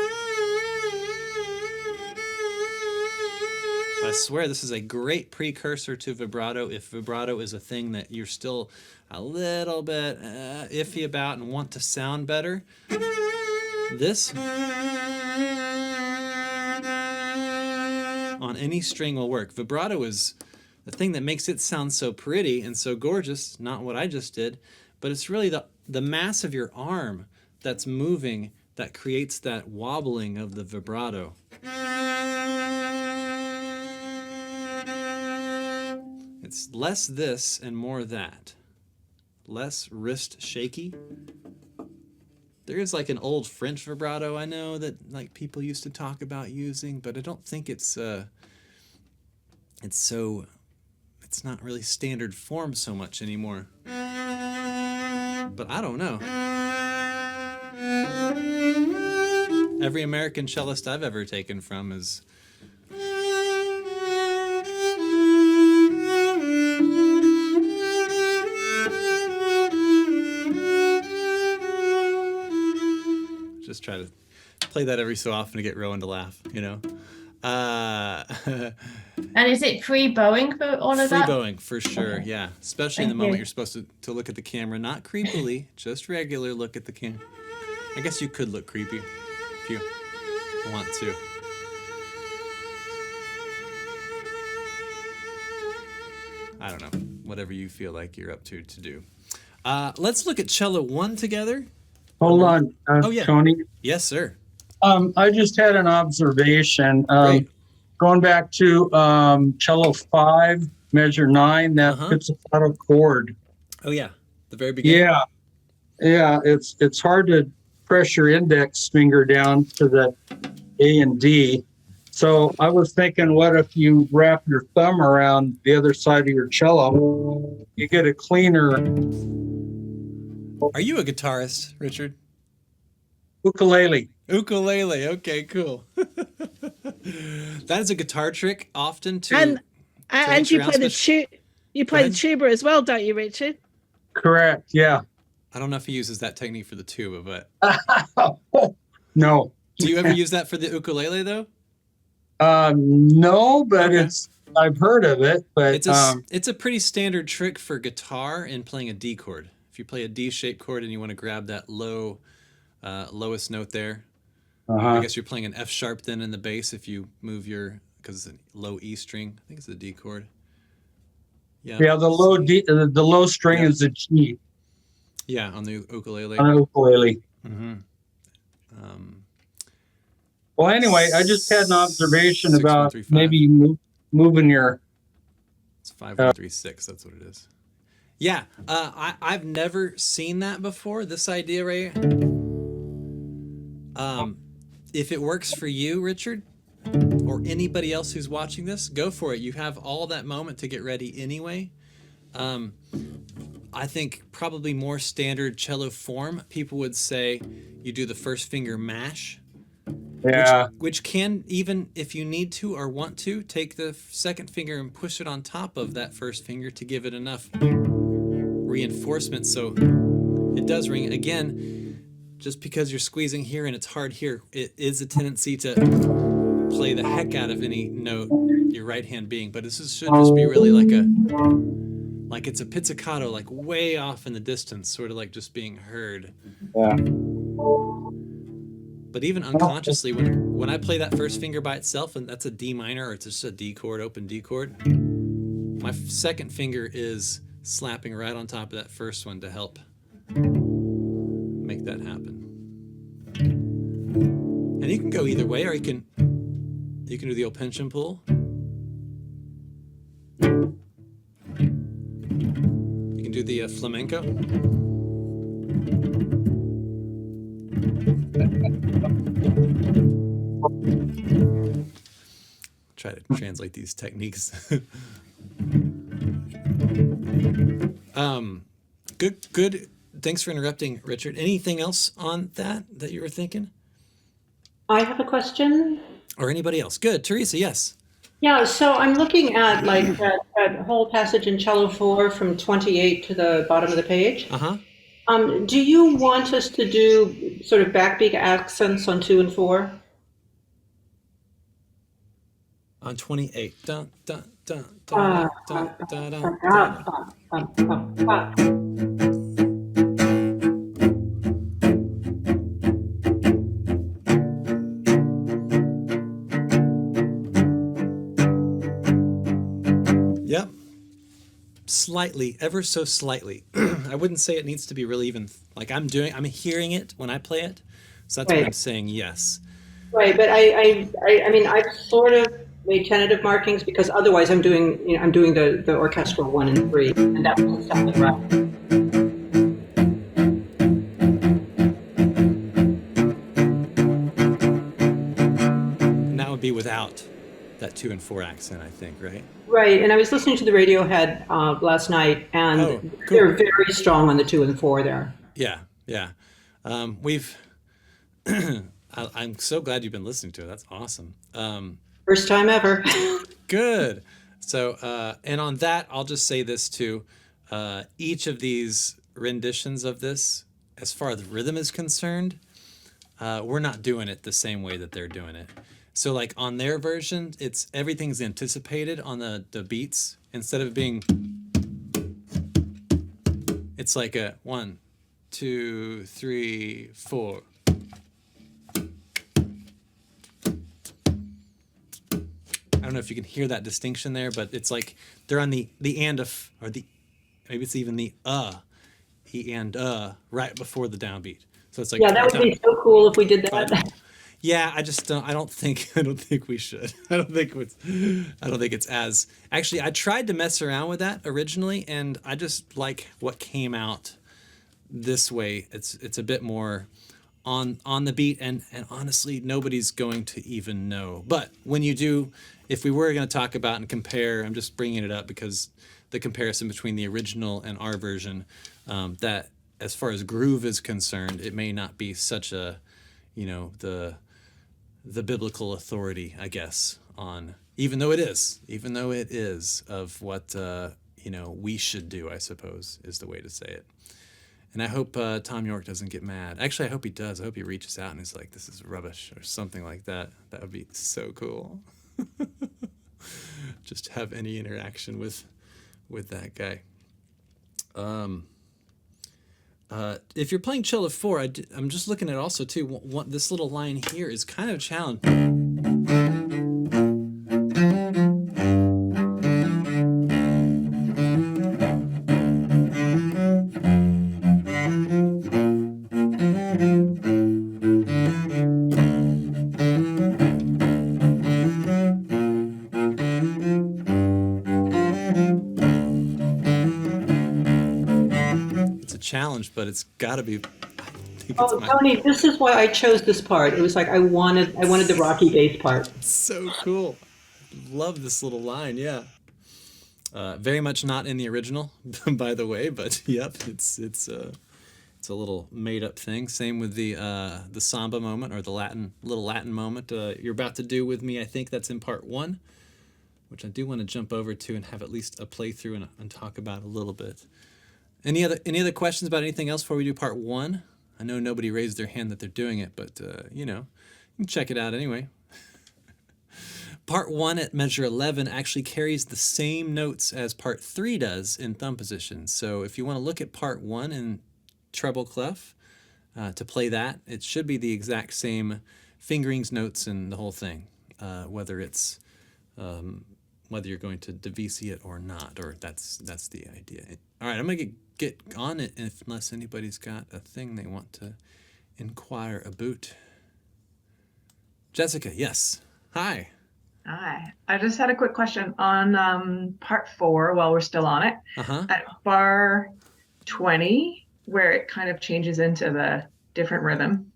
I swear this is a great precursor to vibrato if vibrato is a thing that you're still a little bit iffy about and want to sound better. This any string will work. Vibrato is the thing that makes it sound so pretty and so gorgeous, not what I just did, but it's really the mass of your arm that's moving that creates that wobbling of the vibrato. It's less this and more that. Less wrist shaky. There is like an old French vibrato I know that like people used to talk about using, but I don't think it's not really standard form so much anymore. But I don't know. Every American cellist I've ever taken from is just try to play that every so often to get Rowan to laugh, you know. And is it free bowing for all of that? Free bowing, for sure, Okay. yeah. Especially in the moment you're supposed to look at the camera, not creepily, just regular look at the camera. I guess you could look creepy if you want to. I don't know, whatever you feel like you're up to do. Let's look at cello 1 together. Hold on, Oh, yeah. Tony. Yes, sir. I just had an observation. Great. Going back to cello 5, measure 9, that pizzicato chord. Oh yeah, the very beginning. Yeah. It's hard to press your index finger down to the A and D. So I was thinking, what if you wrap your thumb around the other side of your cello? You get a cleaner. Are you a guitarist, Richard? Ukulele. Ukulele. Okay, cool. That is a guitar trick often to. And you play the the tuba as well, don't you, Richard? Correct. Yeah. I don't know if he uses that technique for the tuba, but no. Do you ever use that for the ukulele though? No, but Okay. I've heard of it, but it's a pretty standard trick for guitar in playing a D chord. If you play a D-shaped chord and you want to grab that lowest note there, I guess you're playing an F sharp then in the bass if you move because it's a low E string. I think it's a D chord. Yeah. Yeah, the low D, the low string is the G. Yeah, on the ukulele. On the ukulele. Mm-hmm. Well, anyway, I just had an observation 6, about 1, 3, 5. maybe moving your. It's 5, 1, 3, 6. That's what it is. Yeah, I've never seen that before. This idea right here. If it works for you, Richard, or anybody else who's watching this, go for it. You have all that moment to get ready anyway. I think probably more standard cello form, people would say you do the first finger mash. Yeah. Which can, even if you need to or want to, take the second finger and push it on top of that first finger to give it enough reinforcement so it does ring. Again, just because you're squeezing here and it's hard here, it is a tendency to play the heck out of any note, your right hand being, but this should just be really like it's a pizzicato, like way off in the distance, sort of like just being heard. Yeah. But even unconsciously, when I play that first finger by itself, and that's a D minor, or it's just a D chord, open D chord, my second finger is slapping right on top of that first one to help make that happen. And you can go either way, or you can do the old pinch and pull. You can do the flamenco. Try to translate these techniques. Good. Thanks for interrupting, Richard. Anything else on that you were thinking? I have a question. Or anybody else? Good. Teresa, yes. Yeah, so I'm looking at like that whole passage in cello 4 from 28 to the bottom of the page. Uh-huh. Do you want us to do sort of backbeat accents on 2 and 4? On 28. Dun, dun, dun, dun, dun, dun, dun, dun. slightly, ever so slightly. I wouldn't say it needs to be really even like I'm hearing it when I play it. So that's why I'm saying yes. Right, but I mean, I've sort of made tentative markings because otherwise I'm doing, I'm doing the orchestral 1 and 3, and that doesn't sound right. And that would be without that 2 and 4 accent, I think, right? Right, and I was listening to the Radiohead last night, and they're very strong on the 2 and 4 there. Yeah, yeah. I'm so glad you've been listening to it. That's awesome. First time ever. Good. So, and on that, I'll just say this too. Each of these renditions of this, as far as the rhythm is concerned, we're not doing it the same way that they're doing it. So like on their version, everything's anticipated on the beats. Instead of being, it's like a 1, 2, 3, 4. I don't know if you can hear that distinction there, but it's like they're on the and of, or the, maybe it's even the e and right before the downbeat. So it's like, yeah, that would be so cool if we did that. Yeah, I don't think we should. I don't think it's as, actually I tried to mess around with that originally, and I just like what came out this way. It's a bit more on the beat, and honestly nobody's going to even know. But when you do, if we were going to talk about and compare, I'm just bringing it up because the comparison between the original and our version, that as far as groove is concerned, it may not be such a, the biblical authority, I guess, on, even though it is of what we should do, I suppose, is the way to say it. And I hope Tom York doesn't get mad. Actually, I hope he does. I hope he reaches out and is like, this is rubbish or something like that. That would be so cool. Just have any interaction with that guy. If you're playing cello 4, I'm just looking at also too, this little line here is kind of a challenge. Challenge, but it's got to be. Tony, this is why I chose this part. It was like I wanted the rocky bass part. So cool. Love this little line. Yeah. Very much not in the original, by the way, but yep, it's a little made up thing. Same with the samba moment, or the little Latin moment you're about to do with me. I think that's in part 1, which I do want to jump over to and have at least a playthrough and talk about a little bit. Any other questions about anything else before we do part 1? I know nobody raised their hand that they're doing it, but you can check it out anyway. Part 1 at measure 11 actually carries the same notes as part 3 does in thumb position. So if you want to look at part 1 in treble clef to play that, it should be the exact same fingerings, notes, and the whole thing. Whether it's whether you're going to DIVISI it or not, or that's the idea. All right, I'm gonna get on it unless anybody's got a thing they want to inquire about. Jessica, yes. Hi. Hi. I just had a quick question on part 4 while we're still on it. At bar 20, where it kind of changes into the different rhythm,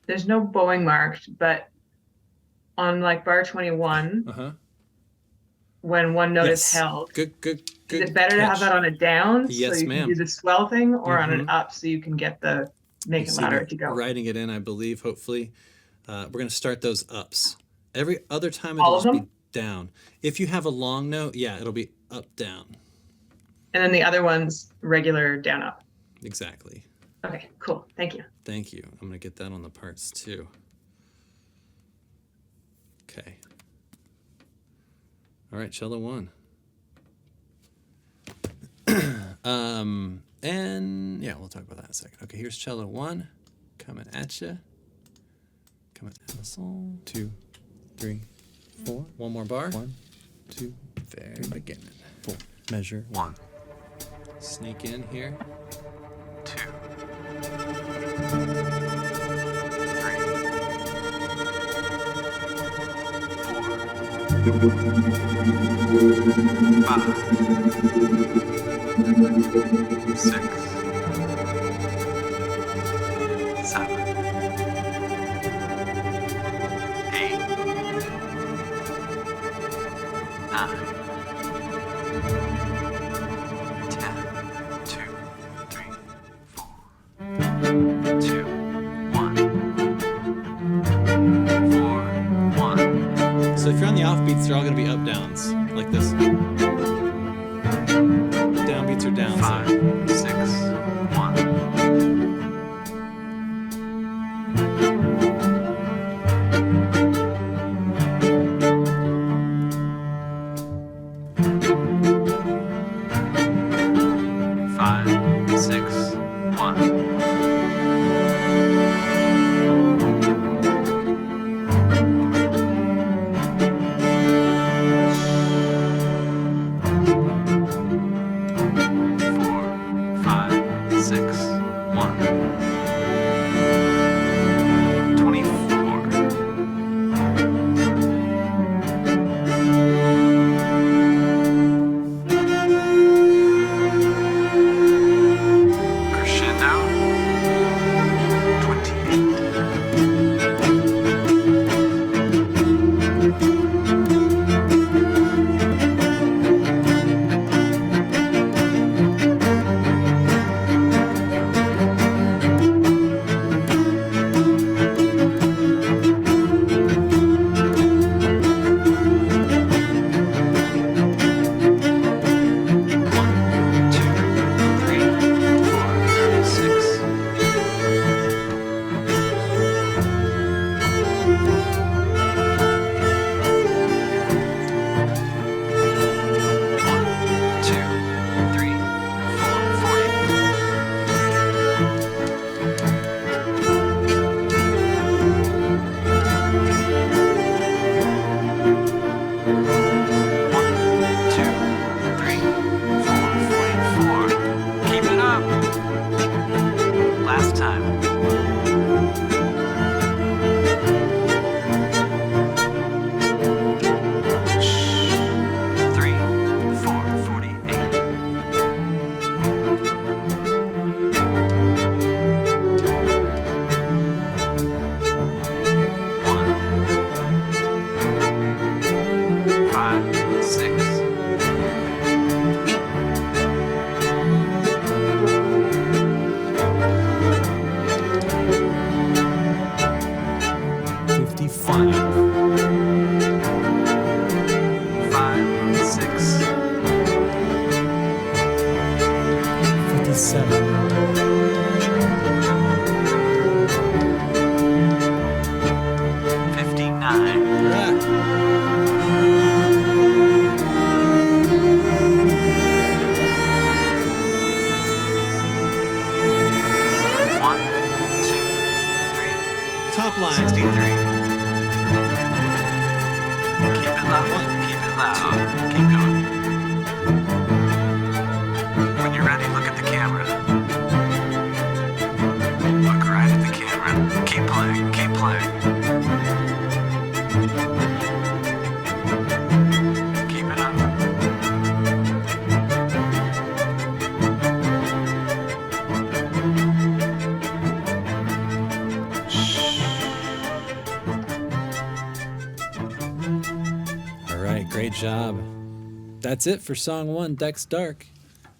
there's no bowing marked, but on like bar 21, when one note is held, is it better to have that on a down so you can do the swell thing, or on an up so you can get the make it louder to go? Writing it in, I believe, hopefully. We're going to start those ups. Every other time it'll just be down. If you have a long note, yeah, it'll be up, down. And then the other one's regular down, up. Exactly. Okay, cool. Thank you. Thank you. I'm going to get that on the parts too. Okay. All right, cello 1. And yeah, we'll talk about that in a second. Okay, here's cello 1 coming at you. Coming at the song. 2, 3, 4. One more bar. 1, 2, very beginning. 4. Measure 1. sneak in here. 2, 3, 4, 5, 6, 7, 8, 9, 10, 2, 3, 4, 2, 1, 4, 1. So if you're on the offbeats, they're all going to be up downs, like this. Downbeats are downs. 5, 6, 1. 5, 6, 1. 4, 5, 6, 1. 24. Crescendo. 28. One, two, three, four, 36. 1, 2, 3, 4, 40. 1, 2, 3, 4, 44. Keep it up. Last time. 3, 4, 48. 1, 5, 6. 55. 5, 6. 57. 59. One, two, three. Top line. 63. Keep it loud. Keep it loud. Keep going. When you're ready, look at the camera. Look right at the camera. Keep playing. Keep playing. Keep it up. All right, great job. That's it for song 1, Deck's Dark.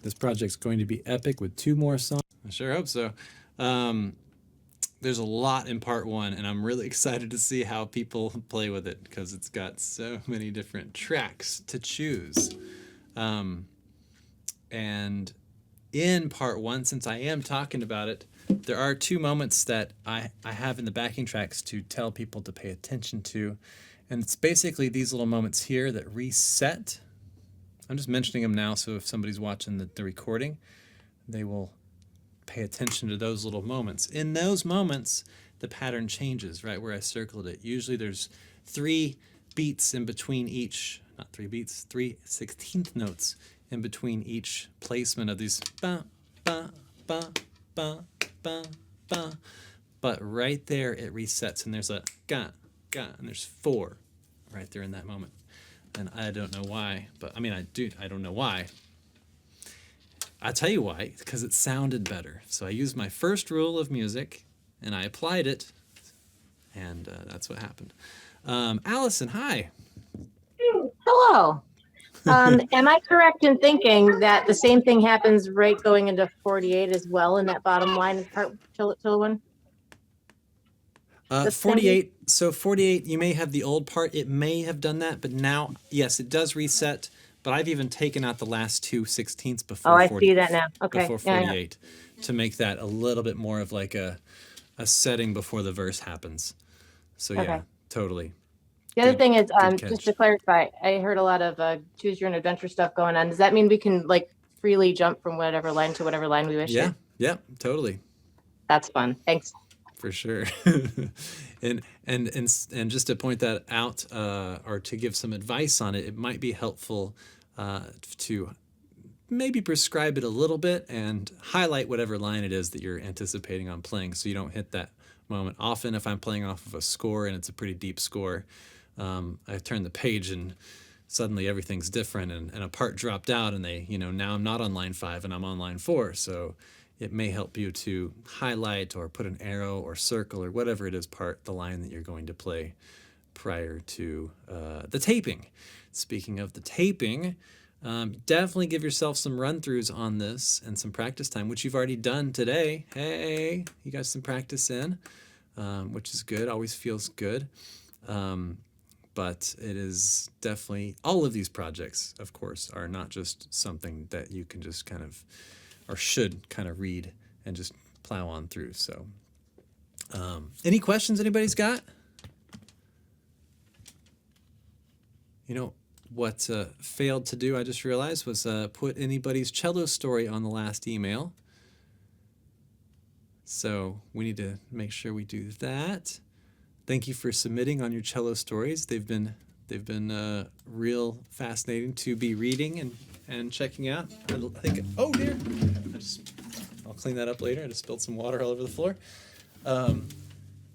This project's going to be epic with 2 more songs. I sure hope so. There's a lot in part 1, and I'm really excited to see how people play with it because it's got so many different tracks to choose. And in part 1, since I am talking about it, there are 2 moments that I have in the backing tracks to tell people to pay attention to. And it's basically these little moments here that reset. I'm just mentioning them now, so if somebody's watching the recording, they will pay attention to those little moments. In those moments, the pattern changes, right where I circled it. Usually there's 3 beats in between each, not 3 beats, 3 16th notes in between each placement of these ba, ba, ba, ba, ba, ba. But right there it resets, and there's a ga, ga, and there's 4 right there in that moment. And I don't know why, but I mean, I don't know why. I'll tell you why, because it sounded better. So I used my first rule of music, and I applied it, and that's what happened. Allison, hi. Hello. Am I correct in thinking that the same thing happens right going into 48 as well in that bottom line part, till one? 48. So 48, you may have the old part. It may have done that, but now, yes, it does reset. But I've even taken out the last 2 16ths before. Oh, I see that now. Okay. Before 48, to make that a little bit more of like a setting before the verse happens. So yeah, totally. The other thing is, just to clarify, I heard a lot of choose your own adventure stuff going on. Does that mean we can like freely jump from whatever line to whatever line we wish? Yeah, yeah, totally. That's fun. Thanks. For sure. and just to point that out, or to give some advice on it, it might be helpful to maybe prescribe it a little bit and highlight whatever line it is that you're anticipating on playing, so you don't hit that moment. Often if I'm playing off of a score and it's a pretty deep score, I turn the page and suddenly everything's different, and a part dropped out, and they, now I'm not on line 5 and I'm on line 4. So it may help you to highlight or put an arrow or circle or whatever it is the line that you're going to play prior to the taping. Speaking of the taping, definitely give yourself some run-throughs on this and some practice time, which you've already done today. Hey, you got some practice in, which is good, always feels good. But it is definitely, all of these projects, of course, are not just something that you can just kind of, or should kind of read and just plow on through. So any questions anybody's got? What failed to do, I just realized, was put anybody's cello story on the last email. So we need to make sure we do that. Thank you for submitting on your cello stories. They've been real fascinating to be reading and checking out. I think, oh dear, I'll clean that up later. I just spilled some water all over the floor.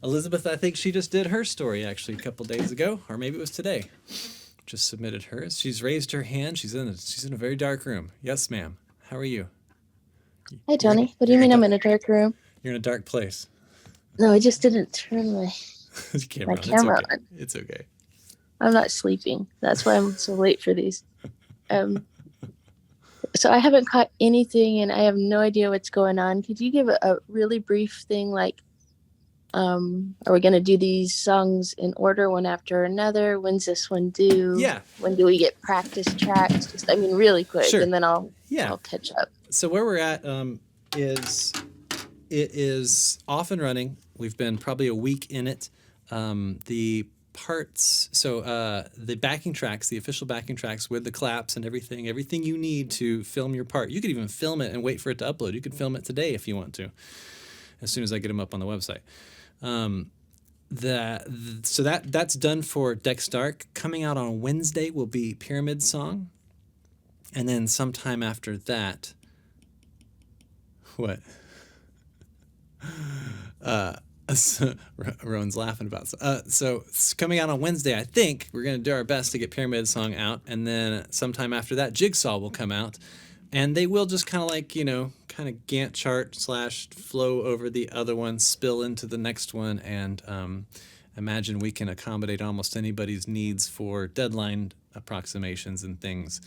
Elizabeth, I think she just did her story actually a couple days ago, or maybe it was today. Just submitted hers. She's raised her hand. She's in a very dark room. Yes, ma'am. How are you? Hi, Tony. What do you mean I'm in a dark room? You're in a dark place. No, I just didn't turn my camera on. It's okay. I'm not sleeping. That's why I'm so late for these. So I haven't caught anything, and I have no idea what's going on. Could you give a really brief thing, like, are we going to do these songs in order, one after another? When's this one due? Yeah. When do we get practice tracks? Just, I mean, really quick, Sure. and then I'll catch up. So where we're at is it is off and running. We've been probably a week in it. The parts, so the backing tracks, the official backing tracks with the claps and everything you need to film your part. You could even film it and wait for it to upload. You could film it today if you want to, as soon as I get them up on the website. So that's done for Dex Dark. Coming out on Wednesday will be Pyramid Song, and then sometime after that, what? Rowan's laughing about. So it's coming out on Wednesday. I think we're going to do our best to get Pyramid Song out, and then sometime after that, Jigsaw will come out, and they will just kind of like, kind of Gantt chart / flow over the other one, spill into the next one, and imagine we can accommodate almost anybody's needs for deadline approximations and things.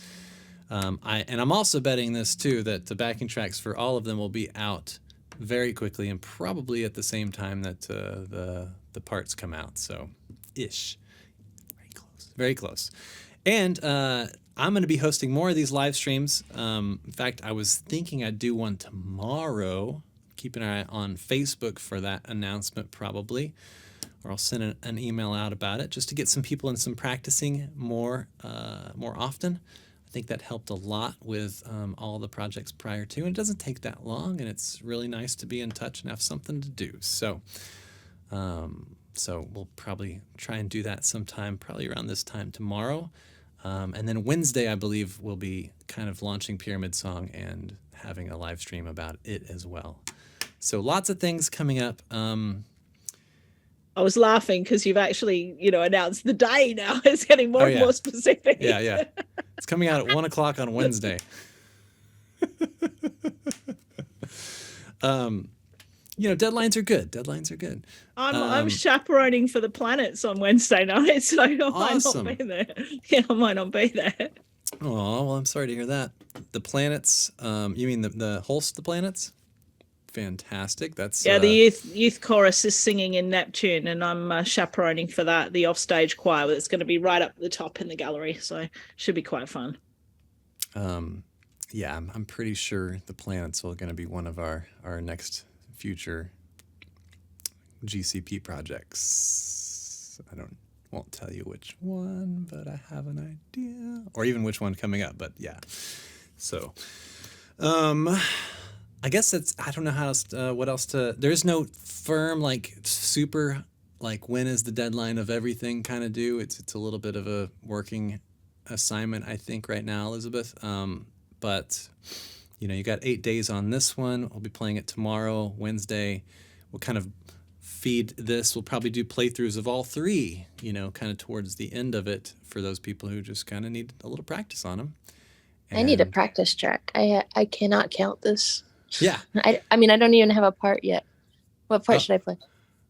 I'm also betting this too, that the backing tracks for all of them will be out very quickly and probably at the same time that the parts come out. So ish. Very close. And I'm going to be hosting more of these live streams. In fact, I was thinking I'd do one tomorrow. Keep an eye on Facebook for that announcement probably. Or I'll send an email out about it just to get some people in some practicing more often. I think that helped a lot with all the projects prior to. And it doesn't take that long, and it's really nice to be in touch and have something to do. So we'll probably try and do that sometime, probably around this time tomorrow. And then Wednesday, I believe, we'll be kind of launching Pyramid Song and having a live stream about it as well. So lots of things coming up. I was laughing because you've actually, announced the day now. It's getting more and more specific. Yeah. It's coming out at 1 o'clock on Wednesday. Deadlines are good. I'm chaperoning for the planets on Wednesday night, so I might not be there. Yeah, I might not be there. Oh, well, I'm sorry to hear that. The planets, you mean the host the planets? Fantastic. That's the youth chorus is singing in Neptune, and I'm chaperoning for that. The offstage choir that's going to be right up the top in the gallery, so should be quite fun. Yeah, I'm pretty sure the planets are going to be one of our next future GCP projects. Won't tell you which one, but I have an idea, or even which one coming up. But yeah, so I guess I don't know how else, what else to. There's no firm super when is the deadline of everything kind of due. It's a little bit of a working assignment, I think, right now, Elizabeth. But you got 8 days on this one. We'll be playing it tomorrow, Wednesday. We'll kind of feed this. We'll probably do playthroughs of all three, kind of towards the end of it for those people who just kind of need a little practice on them. I need a practice track. I cannot count this. Yeah. I mean, I don't even have a part yet. What part should I play?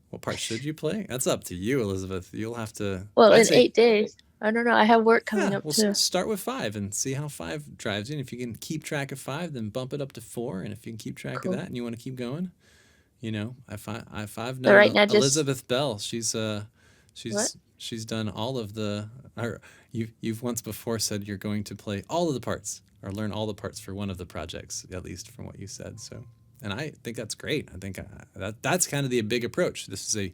What part should you play? That's up to you, Elizabeth. You'll have to. Well, in 8 days. I don't know. I have work coming up too. Start with 5 and see how 5 drives you. And if you can keep track of 5, then bump it up to 4. And if you can keep track of that and you want to keep going, I've known right now, Elizabeth Bell. She's done all of the. You've once before said you're going to play all of the parts or learn all the parts for one of the projects, at least from what you said. So, and I think that's great. I think that's kind of the big approach. This is a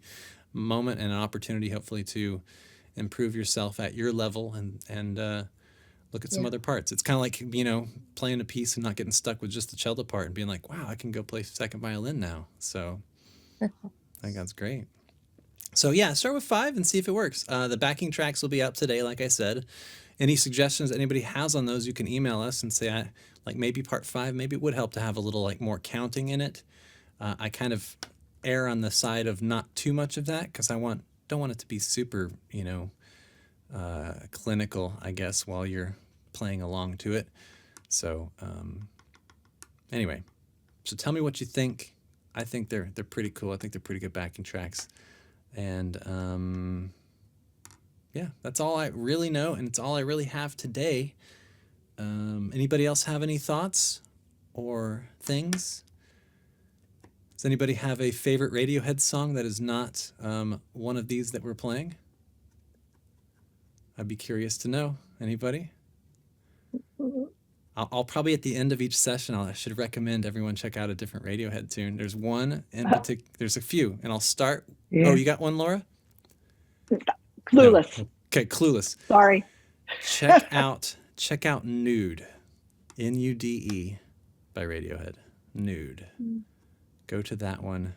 moment and an opportunity, hopefully, to improve yourself at your level and look at some other parts. It's kind of like, playing a piece and not getting stuck with just the cello part and being like, wow, I can go play second violin now. So I think that's great. So yeah, start with 5 and see if it works. The backing tracks will be up today, like I said. Any suggestions anybody has on those, you can email us and say, maybe part 5, maybe it would help to have a little more counting in it. I kind of err on the side of not too much of that because I don't want it to be super, clinical, I guess, while you're playing along to it. So anyway, so tell me what you think. I think they're pretty cool. I think they're pretty good backing tracks. And yeah, that's all I really know, and it's all I really have today. Anybody else have any thoughts or things? Does anybody have a favorite Radiohead song that is not one of these that we're playing? I'd be curious to know. Anybody? I'll probably at the end of each session, I should recommend everyone check out a different Radiohead tune. There's one in particular. There's a few, and I'll start. Yeah. Oh, you got one, Laura? Clueless. No. Okay, Clueless. Sorry. Check out Nude, Nude by Radiohead. Nude. Go to that one.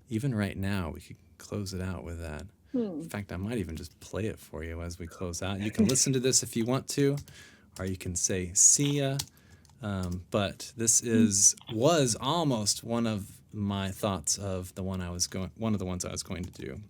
Even right now, we could close it out with that. In fact, I might even just play it for you as we close out. You can listen to this if you want to, or you can say see ya. But this was almost one of my thoughts of one of the ones I was going to do.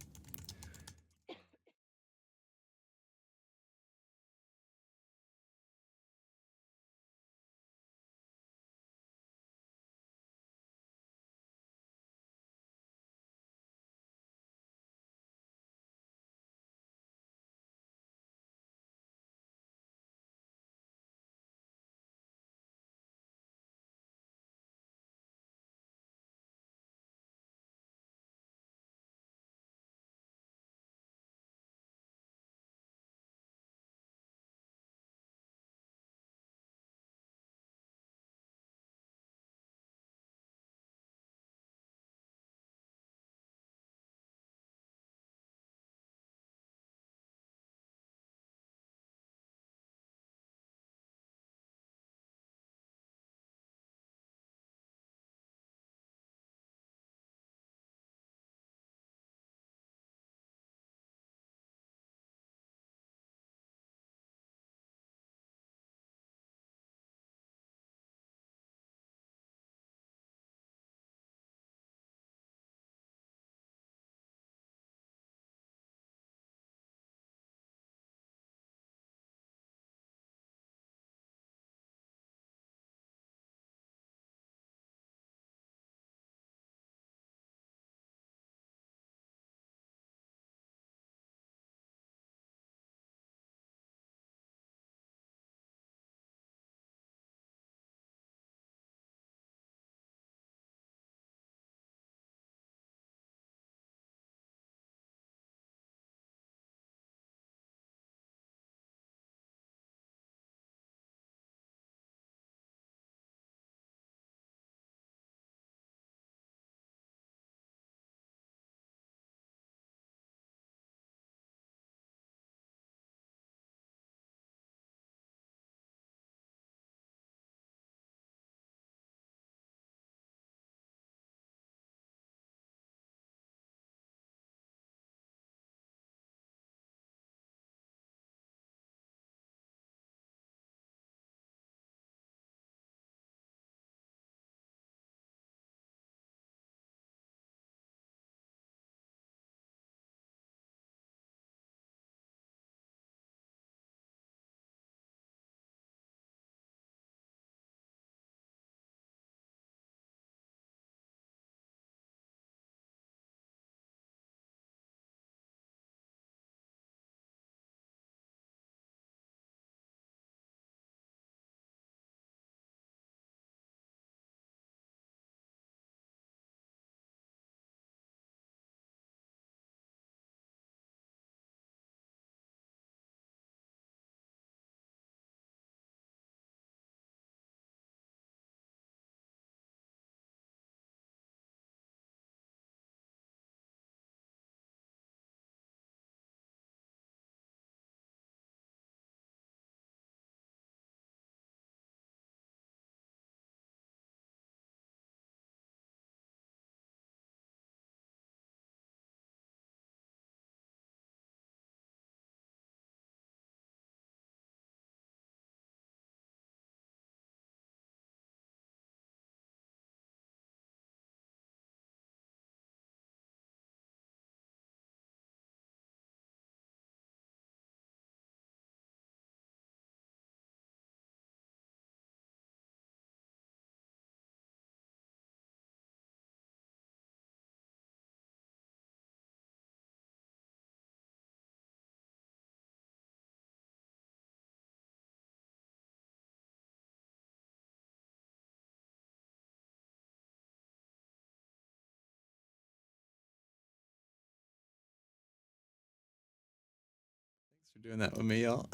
Doing that with me, y'all.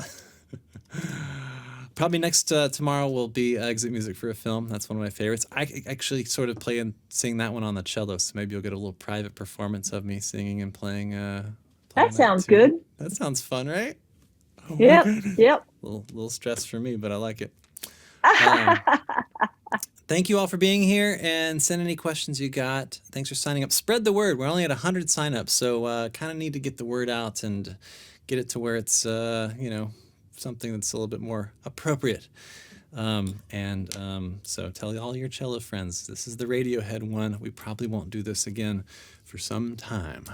Probably next tomorrow will be exit music for a film. That's one of my favorites. I actually sort of play and sing that one on the cello, so maybe you'll get a little private performance of me singing and playing. That sounds good. That sounds fun, right? Oh, yep. Little stress for me, but I like it. Thank you all for being here, and send any questions you got. Thanks for signing up. Spread the word. We're only at 100 signups, so kind of need to get the word out and get it to where it's, something that's a little bit more appropriate. So tell all your cello friends. This is the Radiohead one. We probably won't do this again for some time,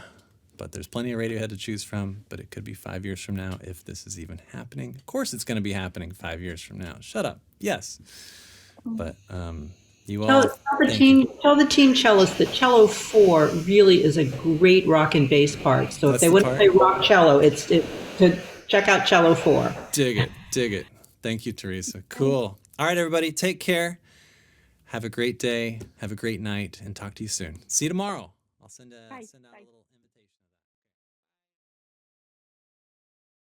but there's plenty of Radiohead to choose from, but it could be 5 years from now if this is even happening. Of course it's going to be happening 5 years from now. Shut up. Yes. But you all tell the team cellists that cello 4 really is a great rock and bass part. So if they want to play rock cello, it's to check out cello 4. Dig it. Thank you, Teresa. Cool. All right, everybody, take care. Have a great day. Have a great night, and talk to you soon. See you tomorrow. I'll send out a little invitation.